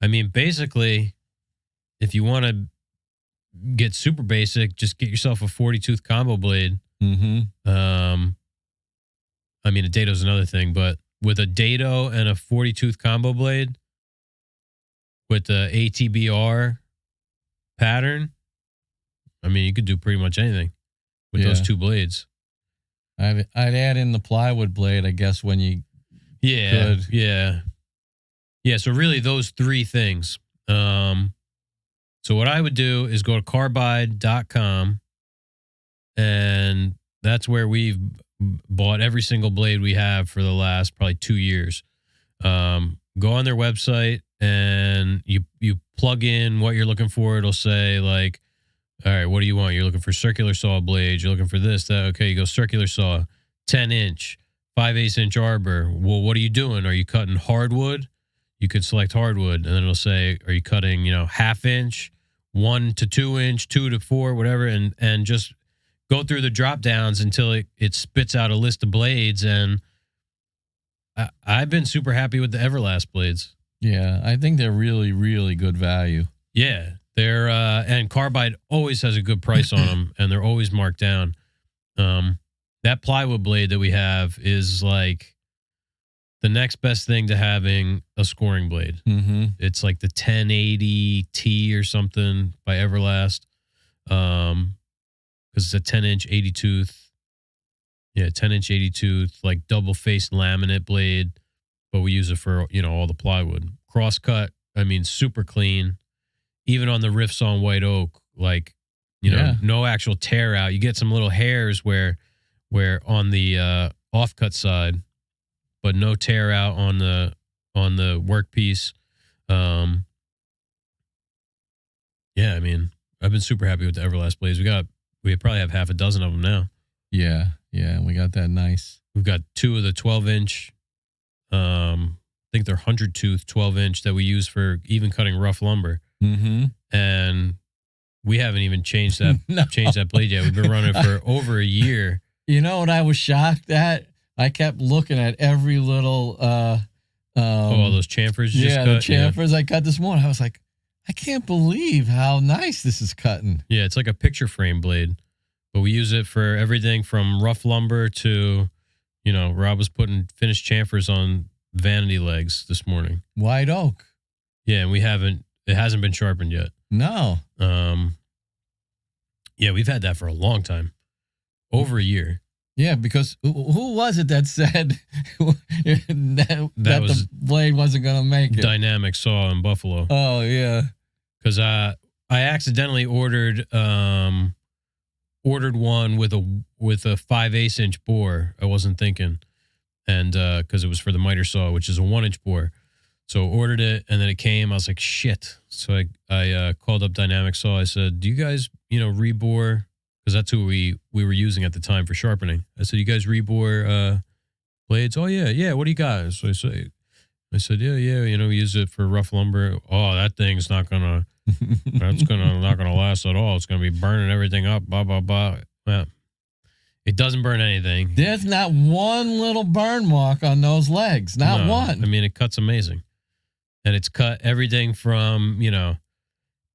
I mean, basically, if you want to get super basic, just get yourself a 40 tooth combo blade. Mm-hmm. I mean, a dado's another thing, but with a dado and a 40 tooth combo blade with the ATBR pattern, I mean, you could do pretty much anything with those two blades. I'd add in the plywood blade, I guess, when you could. Yeah. So really those three things. So what I would do is go to carbide.com, and that's where we've bought every single blade we have for the last probably 2 years. Go on their website and you plug in what you're looking for. It'll say like, all right, what do you want? You're looking for circular saw blades. You're looking for this, that. Okay, you go circular saw, 10-inch, 5/8 inch arbor. Well, what are you doing? Are you cutting hardwood? You could select hardwood, and then it'll say, are you cutting, 1/2 inch, 1 to 2 inch, 2 to 4, whatever, and just go through the drop downs until it spits out a list of blades. And I've been super happy with the Everlast blades. Yeah, I think they're really, really good value. Yeah, they're and Carbide always has a good price on them, and they're always marked down. That plywood blade that we have is like the next best thing to having a scoring blade. Mm-hmm. It's like the 1080T or something by Everlast, because it's a 10-inch 80 tooth. Yeah, 10-inch 80 tooth, like double faced laminate blade, but we use it for all the plywood. Cross cut, I mean, super clean. Even on the riffs on white oak, like no actual tear out. You get some little hairs where on the offcut side, but no tear out on the workpiece. Yeah, I mean, I've been super happy with the Everlast blades. We probably have half a dozen of them now. Yeah, we got that nice. We've got 2 of the 12-inch. I think they're 100 tooth 12-inch that we use for even cutting rough lumber. Mm-hmm. And we haven't even changed that blade yet. We've been running for over a year. You know what I was shocked at? I kept looking at every little all those chamfers you just cut? The chamfers I cut this morning. I was like, I can't believe how nice this is cutting. Yeah, it's like a picture frame blade. But we use it for everything from rough lumber to, Rob was putting finished chamfers on vanity legs this morning. White oak. Yeah, and it hasn't been sharpened yet. No. Yeah, we've had that for a long time. Over a year. Yeah, because who was it that said that the blade wasn't going to make it? Dynamic Saw in Buffalo. Oh, yeah. Because I accidentally ordered one with a 5/8 inch bore. I wasn't thinking, and because it was for the miter saw, which is a 1-inch bore. So ordered it, and then it came. I was like, shit. So I called up Dynamic Saw. I said, do you guys rebore? Because that's who we were using at the time for sharpening. I said, you guys rebore blades? Oh yeah. What do you got? So I said, yeah. We use it for rough lumber. Oh, that thing's not gonna last at all. It's gonna be burning everything up. Blah blah blah. Well, it doesn't burn anything. There's not one little burn mark on those legs. Not one. I mean, it cuts amazing, and it's cut everything from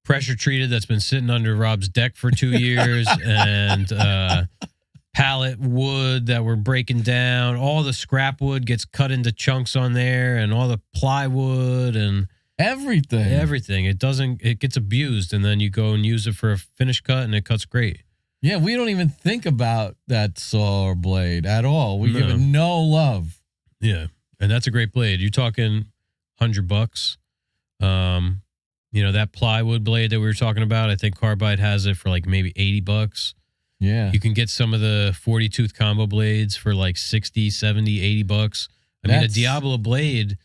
pressure treated that's been sitting under Rob's deck for 2 years, and pallet wood that we're breaking down. All the scrap wood gets cut into chunks on there, and all the plywood and everything. It gets abused, and then you go and use it for a finish cut, and it cuts great. Yeah, we don't even think about that saw or blade at all. We give it no love. Yeah, and that's a great blade. You're talking $100. That plywood blade that we were talking about, I think Carbide has it for like maybe $80. Yeah. You can get some of the 40 tooth combo blades for like 60, 70, $80. I mean, a Diablo blade,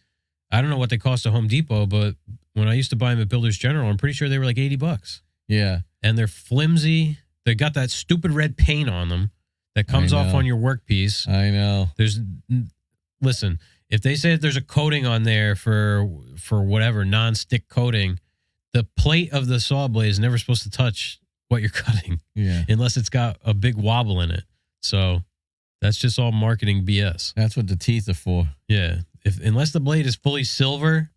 I don't know what they cost at Home Depot, but when I used to buy them at Builders General, I'm pretty sure they were like $80. Yeah. And they're flimsy. They got that stupid red paint on them that comes off on your workpiece. I know. Listen, if they say that there's a coating on there for whatever, non-stick coating, the plate of the saw blade is never supposed to touch what you're cutting. Yeah. Unless it's got a big wobble in it. So that's just all marketing BS. That's what the teeth are for. Yeah. Unless the blade is fully silver,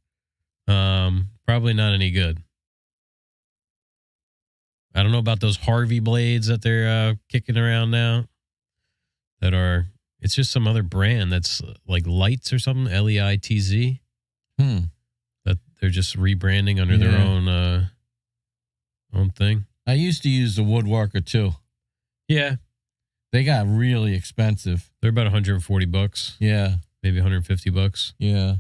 probably not any good. I don't know about those Harvey blades that they're kicking around now. It's just some other brand that's like Lights or something, Leitz. That they're just rebranding under their own thing. I used to use the Woodworker too. Yeah. They got really expensive. They're about $140. Yeah. Maybe $150. Yeah.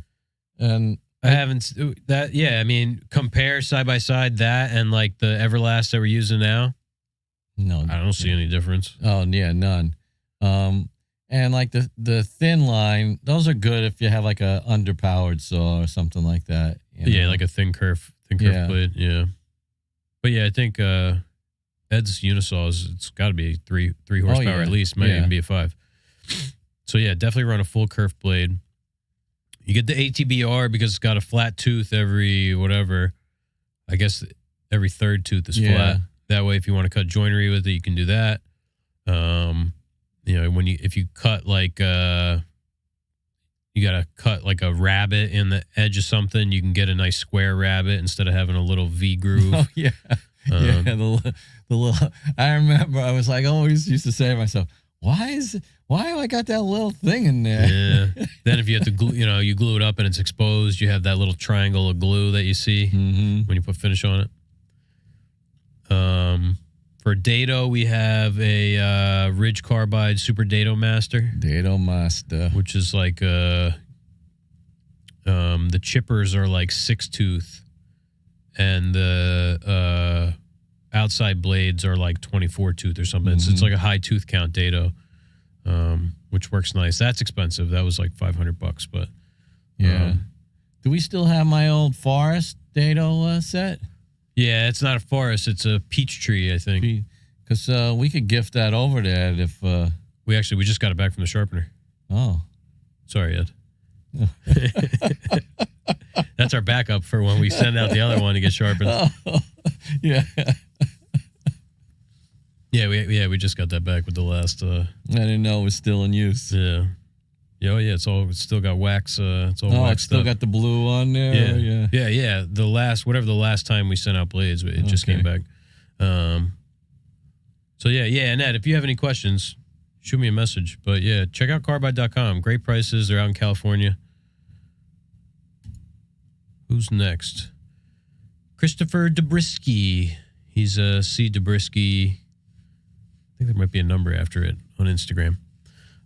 And I haven't that. Yeah. I mean, compare side by side that and like the Everlast that we're using now. No, I don't see any difference. Oh yeah, none. And like the thin line, those are good if you have like a underpowered saw or something like that. Yeah, like a thin curve blade. Yeah. But yeah, I think Ed's Unisaws, it's got to be three horsepower at least. Might even be a 5. So yeah, definitely run a full curve blade. You get the ATBR because it's got a flat tooth every whatever. I guess every third tooth is flat. That way, if you want to cut joinery with it, you can do that. If you cut like you got to cut like a rabbet in the edge of something, you can get a nice square rabbet instead of having a little V groove. Oh, yeah. The little, I remember I was like, always used to say to myself, why have I got that little thing in there? Yeah. Then if you have to glue, you glue it up and it's exposed, you have that little triangle of glue that you see when you put finish on it. For Dado, we have a Ridge Carbide Super Dado Master. Dado Master. Which is like the chippers are like 6-tooth and the outside blades are like 24-tooth or something. It's like a high tooth count Dado, which works nice. That's expensive. That was like $500, but yeah. Do we still have my old Forest Dado set? Yeah, it's not a forest. It's a peach tree, I think. Because we could gift that over there if... We just got it back from the sharpener. Oh. Sorry, Ed. That's our backup for when we send out the other one to get sharpened. Oh, yeah. We just got that back with the last... I didn't know it was still in use. Yeah. It's still got wax. It's all waxed it's still up. Got the blue on there? Yeah. The last time we sent out blades, it just came back. And Ed, if you have any questions, shoot me a message. But yeah, check out carbide.com. Great prices. They're out in California. Who's next? Christopher Dobrisky. He's C. Dobrisky. I think there might be a number after it on Instagram.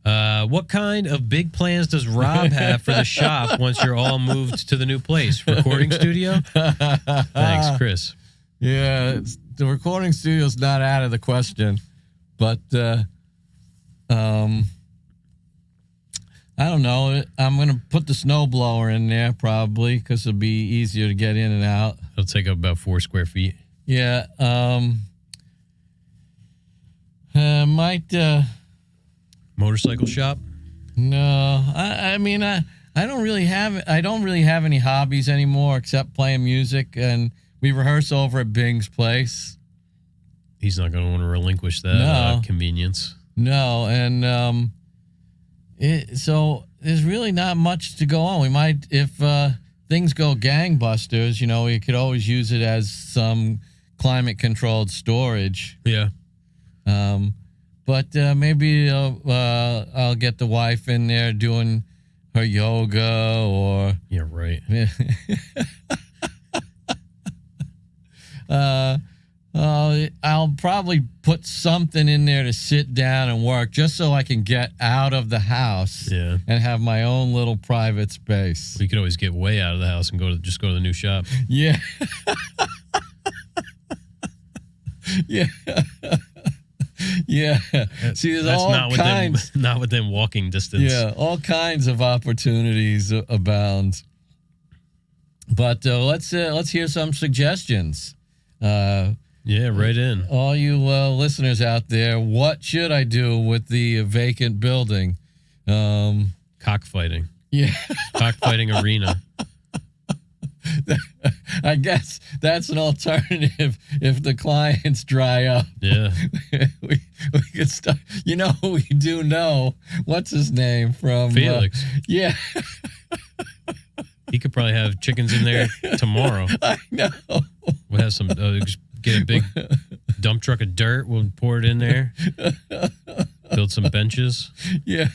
What kind of big plans does Rob have for the shop once you're all moved to the new place? Recording studio? Thanks, Chris. Yeah, the recording studio's not out of the question, but I don't know. I'm going to put the snowblower in there probably because it'll be easier to get in and out. It'll take up about 4 square feet. Yeah. Might... Motorcycle shop? No, I mean I don't really have any hobbies anymore except playing music, and we rehearse over at Bing's place. He's not going to want to relinquish that convenience. No, and so there's really not much to go on. We might, if things go gangbusters, we could always use it as some climate controlled storage. Yeah. But maybe I'll get the wife in there doing her yoga or... Yeah, right. I'll probably put something in there to sit down and work just so I can get out of the house and have my own little private space. We could always get way out of the house and go to the new shop. Yeah. Yeah. Yeah. See, there's That's all kinds. Not within walking distance. Yeah, all kinds of opportunities abound. But let's hear some suggestions. Right in. All you listeners out there, what should I do with the vacant building? Cockfighting. Yeah. Cockfighting arena. I guess that's an alternative if the clients dry up. Yeah. we could start. We do know. What's his name from? Felix. Yeah. He could probably have chickens in there tomorrow. I know. We'll have some, just get a big dump truck of dirt. We'll pour it in there. Build some benches. Yeah.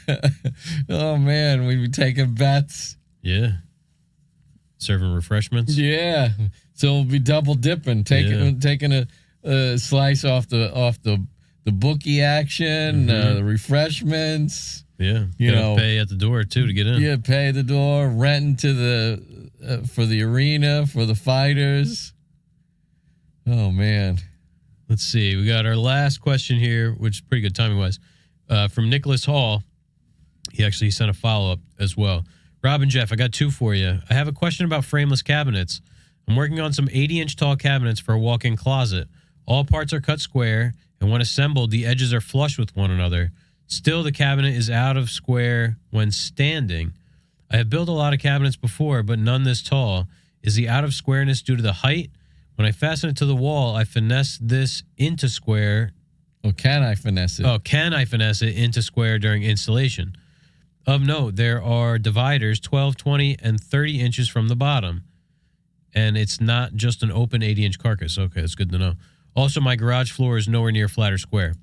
Oh, man. We'd be taking bets. Yeah. Serving refreshments. Yeah. So it'll be double dipping, taking a slice off the bookie action, the refreshments. Yeah. You know, pay at the door too to get in. Yeah, pay the door, renting to for the arena, for the fighters. Oh man. Let's see. We got our last question here, which is pretty good timing wise. From Nicholas Hall. He sent a follow-up as well. Rob and Jeff, I got 2 for you. I have a question about frameless cabinets. I'm working on some 80-inch tall cabinets for a walk-in closet. All parts are cut square, and when assembled, the edges are flush with one another. Still, the cabinet is out of square when standing. I have built a lot of cabinets before, but none this tall. Is the out of squareness due to the height? When I fasten it to the wall, I finesse this into square. Oh, can I finesse it? Oh, can I finesse it into square during installation? Of note, there are dividers 12, 20, and 30 inches from the bottom. And it's not just an open 80-inch carcass. Okay, that's good to know. Also, my garage floor is nowhere near flat or square.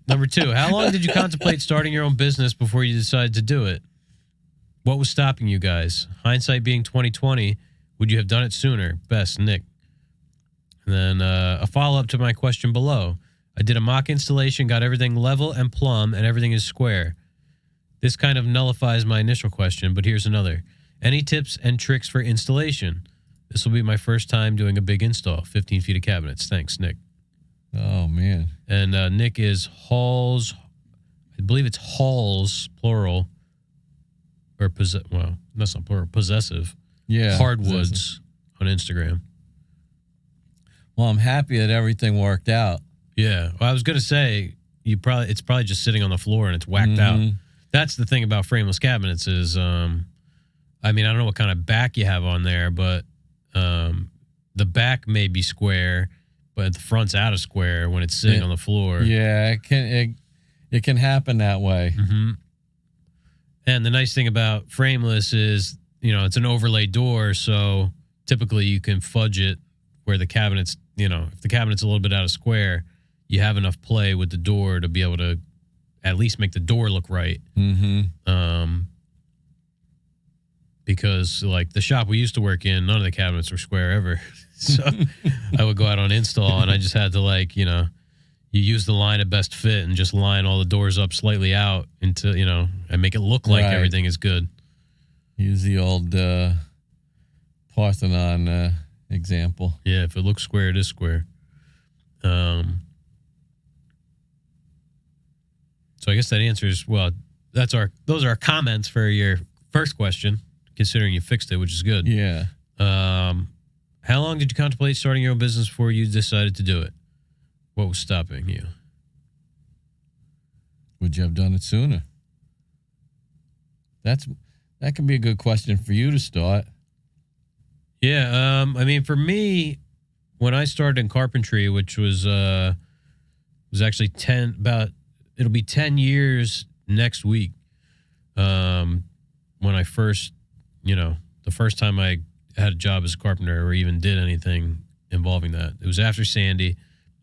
Number 2, how long did you contemplate starting your own business before you decided to do it? What was stopping you guys? Hindsight being 2020, would you have done it sooner? Best, Nick. And then a follow-up to my question below. I did a mock installation, got everything level and plumb, and everything is square. This kind of nullifies my initial question, but here's another. Any tips and tricks for installation? This will be my first time doing a big install. 15 feet of cabinets. Thanks, Nick. Oh, man. And Nick is Halls. I believe it's Halls, plural. Or, well, that's not plural. Possessive. Yeah. Hardwoods on Instagram. Well, I'm happy that everything worked out. Yeah. Well, I was going to say, it's probably just sitting on the floor and it's whacked out. That's the thing about frameless cabinets is, I don't know what kind of back you have on there, but the back may be square, but the front's out of square when it's sitting on the floor. Yeah, it can happen that way. Mm-hmm. And the nice thing about frameless is, it's an overlay door, so typically you can fudge it where the cabinet's, if the cabinet's a little bit out of square, you have enough play with the door to be able to at least make the door look right. Mm-hmm. Because like the shop we used to work in, none of the cabinets were square ever. So I would go out on install and I just had to you use the line of best fit and just line all the doors up slightly out into, and make it look like everything is good. Use the old Parthenon example. Yeah, if it looks square, it is square. So I guess that answers, those are our comments for your first question, considering you fixed it, which is good. Yeah. How long did you contemplate starting your own business before you decided to do it? What was stopping you? Would you have done it sooner? That could be a good question for you to start. Yeah, for me, when I started in carpentry, which was actually it'll be 10 years next week. When I first, the first time I had a job as a carpenter or even did anything involving that. It was after Sandy,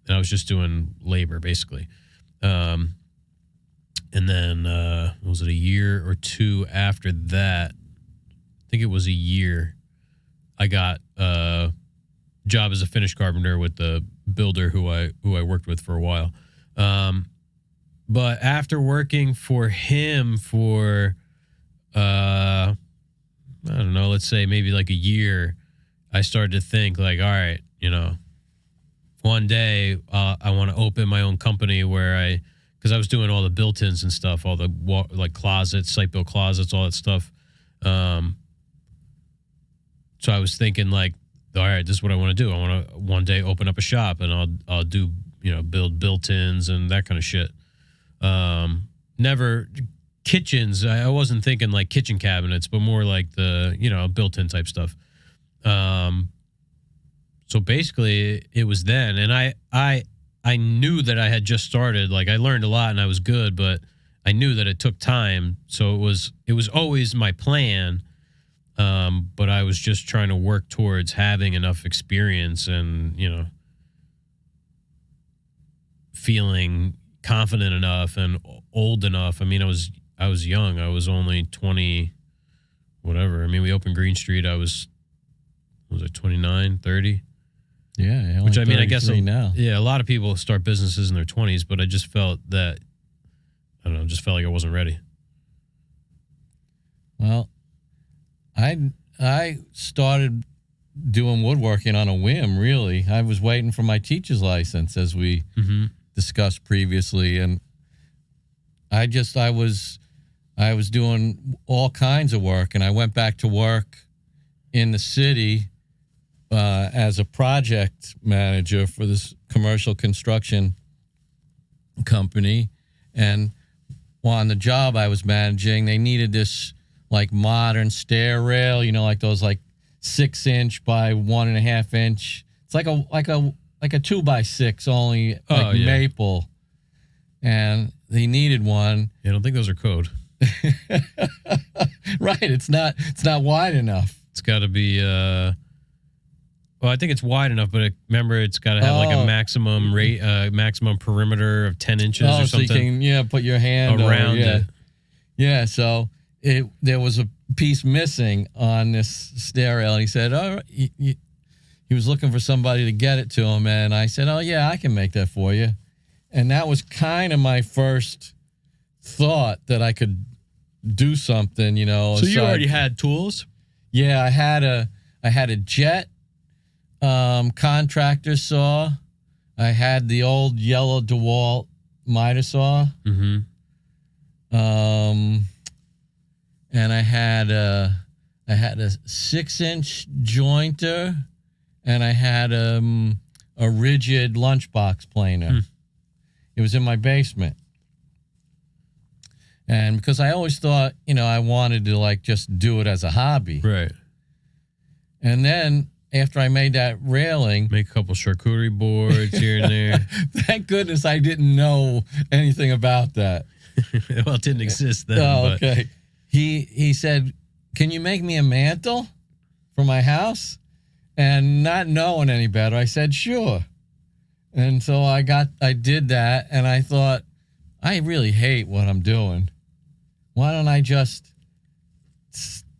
and I was just doing labor, basically. And then, was it a year or two after that? I think it was a year. I got a job as a finish carpenter with the builder who I worked with for a while. But after working for him for, I don't know, let's say maybe like a year, I started to think all right, one day I want to open my own company where because I was doing all the built-ins and stuff, all the closets, site-built closets, all that stuff. So I was thinking all right, this is what I want to do. I want to one day open up a shop and I'll do, build built-ins and that kind of shit. Never kitchens. I wasn't thinking like kitchen cabinets, but more like the, built-in type stuff. So basically it was then, and I knew that I had just started. I learned a lot and I was good, but I knew that it took time. So it was always my plan. But I was just trying to work towards having enough experience and, feeling confident enough and old enough. I was young. I was only 20, whatever. We opened Greene Street. I was 29, 30? Yeah. Which I guess now. Yeah, a lot of people start businesses in their 20s, but I just felt that, I don't know, just felt like I wasn't ready. Well, I started doing woodworking on a whim, really. I was waiting for my teacher's license, as we discussed previously, and I was doing all kinds of work, and I went back to work in the city as a project manager for this commercial construction company, and on the job I was managing, they needed this modern stair rail, like those 6-inch by 1.5 inch. It's like a 2x6 only, maple. and he needed one. I don't think those are code. Right. It's not wide enough. It's got to be, well, I think it's wide enough, but remember, it's got to have like a maximum rate, maximum perimeter of 10 inches or something. So you can, put your hand around it. it. Yeah. So there was a piece missing on this stair rail, and he said, "Oh, he was looking for somebody to get it to him." And I said, "Oh yeah, I can make that for you." And that was kind of my first thought that I could do something, So you already had tools? Yeah, I had a jet contractor saw. I had the old yellow DeWalt miter saw. Mm-hmm. And I had a 6-inch jointer, and I had a rigid lunchbox planer. It was in my basement. And because I always thought, I wanted to like just do it as a hobby. Right. And then after I made that railing, make a couple charcuterie boards here and there. Thank goodness I didn't know anything about that. Well, it didn't exist then. Oh, okay. He said, "Can you make me a mantle for my house?" And not knowing any better, I said, "Sure." And so I did that, and I thought, I really hate what I'm doing. Why don't I just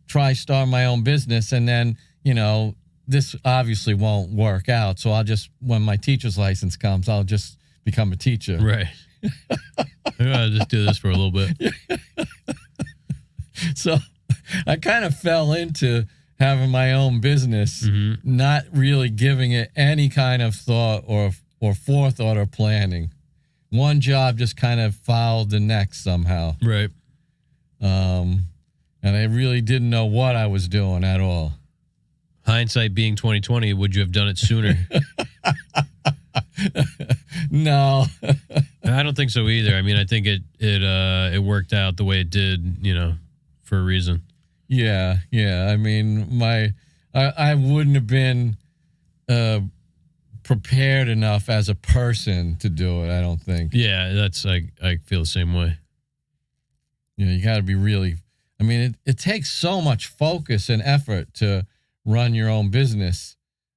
try start my own business? And then, this obviously won't work out. So when my teacher's license comes, I'll just become a teacher. Right. I'll just do this for a little bit. So I kind of fell into having my own business, not really giving it any kind of thought or forethought or planning. One job just kind of followed the next somehow. Right. And I really didn't know what I was doing at all. Hindsight being 2020, would you have done it sooner? No. I don't think so either. I mean, I think it worked out the way it did, for a reason. Yeah. I mean, I wouldn't have been prepared enough as a person to do it, I don't think. Yeah, I feel the same way. You got to be really, I mean, it takes so much focus and effort to run your own business.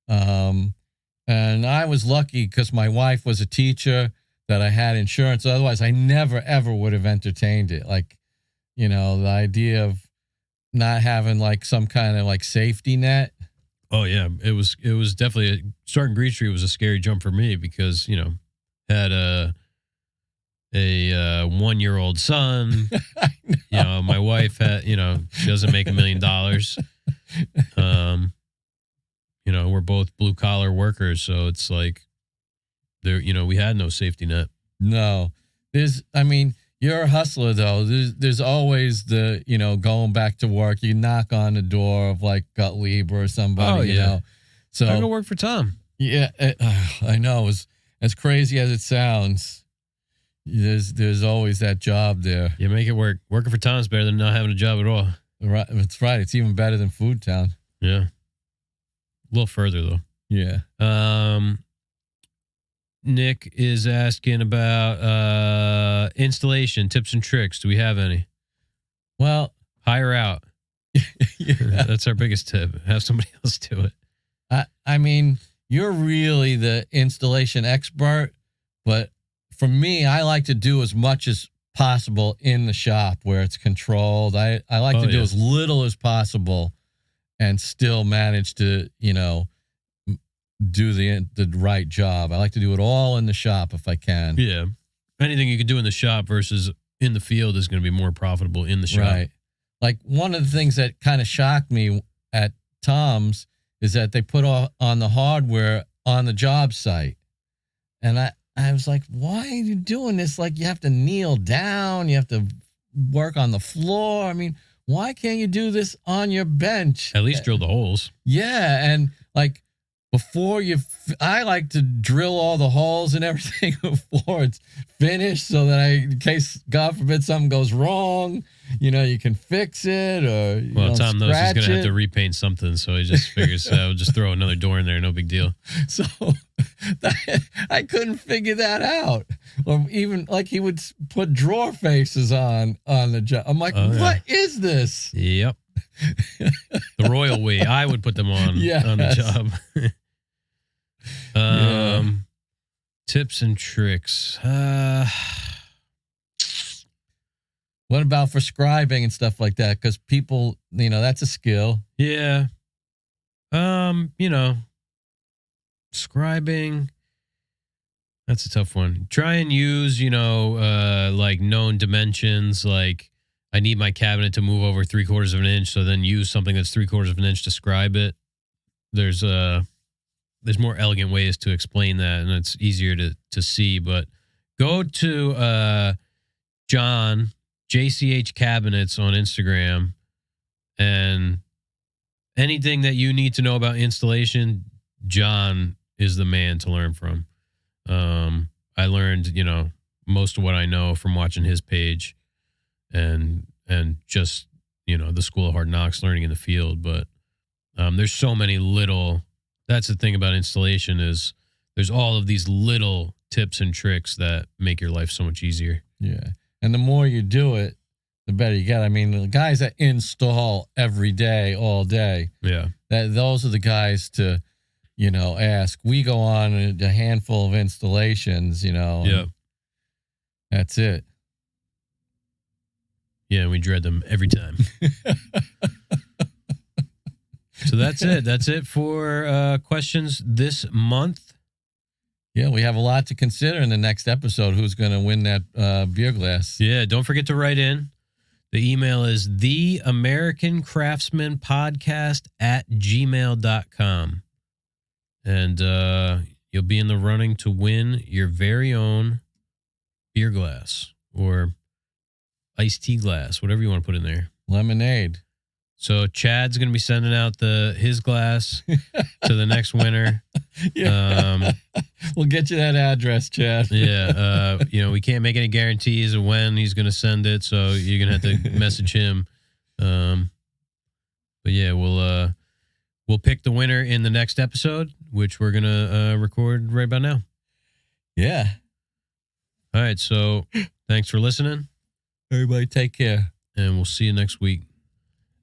And I was lucky because my wife was a teacher, that I had insurance. Otherwise, I never, ever would have entertained it. Like, the idea of not having like some kind of like safety net. Oh yeah, it was definitely starting Greene Street was a scary jump for me because had a 1-year-old son. My wife had she doesn't make $1 million. We're both blue collar workers, so it's like we had no safety net. No, you're a hustler though. There's always the going back to work. You knock on the door of like Gottlieb or somebody. So I'm gonna work for Tom. Yeah, I know. As crazy as it sounds, there's always that job there. You make it work. Working for Tom's better than not having a job at all. Right, that's right. It's even better than Food Town. Yeah, a little further though. Yeah. Nick is asking about installation tips and tricks. Do we have any? Well, hire out. Yeah. That's our biggest tip. Have somebody else do it. I mean, you're really the installation expert, but for me, I like to do as much as possible in the shop where it's controlled. I like to do as little as possible and still manage to, do the right job. I like to do it all in the shop if I can. Yeah. Anything you can do in the shop versus in the field is going to be more profitable in the shop. Right. Like one of the things that kind of shocked me at Tom's is that they put on the hardware on the job site. And I was like, why are you doing this? Like you have to kneel down. You have to work on the floor. I mean, why can't you do this on your bench? At least drill the holes. Yeah. And like, before I like to drill all the holes and everything before it's finished so that in case, God forbid, something goes wrong, you can fix it or Tom knows he's going to have to repaint something, so he just figures I'll just throw another door in there, no big deal. So I couldn't figure that out. Or even like he would put drawer faces on the job. I'm like, what is this? Yep. The royal we. I would put them on on the job. Tips and tricks. What about for scribing and stuff like that? Because people, that's a skill. Yeah. Scribing. That's a tough one. Try and use, like known dimensions. Like I need my cabinet to move over 3/4 of an inch. So then use something that's 3/4 of an inch to scribe it. There's more elegant ways to explain that, and it's easier to see. But go to John JCH Cabinets on Instagram, and anything that you need to know about installation, John is the man to learn from. I learned, most of what I know from watching his page and just, the School of Hard Knocks, learning in the field. But there's so many that's the thing about installation is there's all of these little tips and tricks that make your life so much easier. Yeah. And the more you do it, the better you get. I mean, the guys that install every day, all day. Yeah. Those are the guys to, ask. We go on a handful of installations, Yeah. That's it. Yeah, we dread them every time. So that's it. That's it for questions this month. Yeah, we have a lot to consider in the next episode. Who's going to win that beer glass? Yeah, don't forget to write in. The email is theamericancraftsmanpodcast@gmail.com. And you'll be in the running to win your very own beer glass or iced tea glass, whatever you want to put in there. Lemonade. So Chad's going to be sending out his glass to the next winner. Yeah. We'll get you that address, Chad. Yeah. We can't make any guarantees of when he's going to send it, so you're going to have to message him. But yeah, we'll pick the winner in the next episode, which we're going to record right about now. Yeah. All right. So thanks for listening. Everybody take care. And we'll see you next week.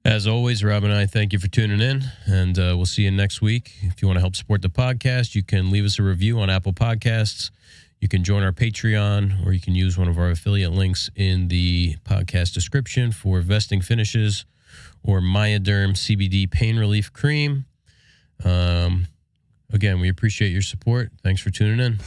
As always, Rob and I thank you for tuning in, and we'll see you next week. If you want to help support the podcast, you can leave us a review on Apple Podcasts. You can join our Patreon, or you can use one of our affiliate links in the podcast description for vesting finishes or Myoderm CBD pain relief cream. Again, we appreciate your support. Thanks for tuning in.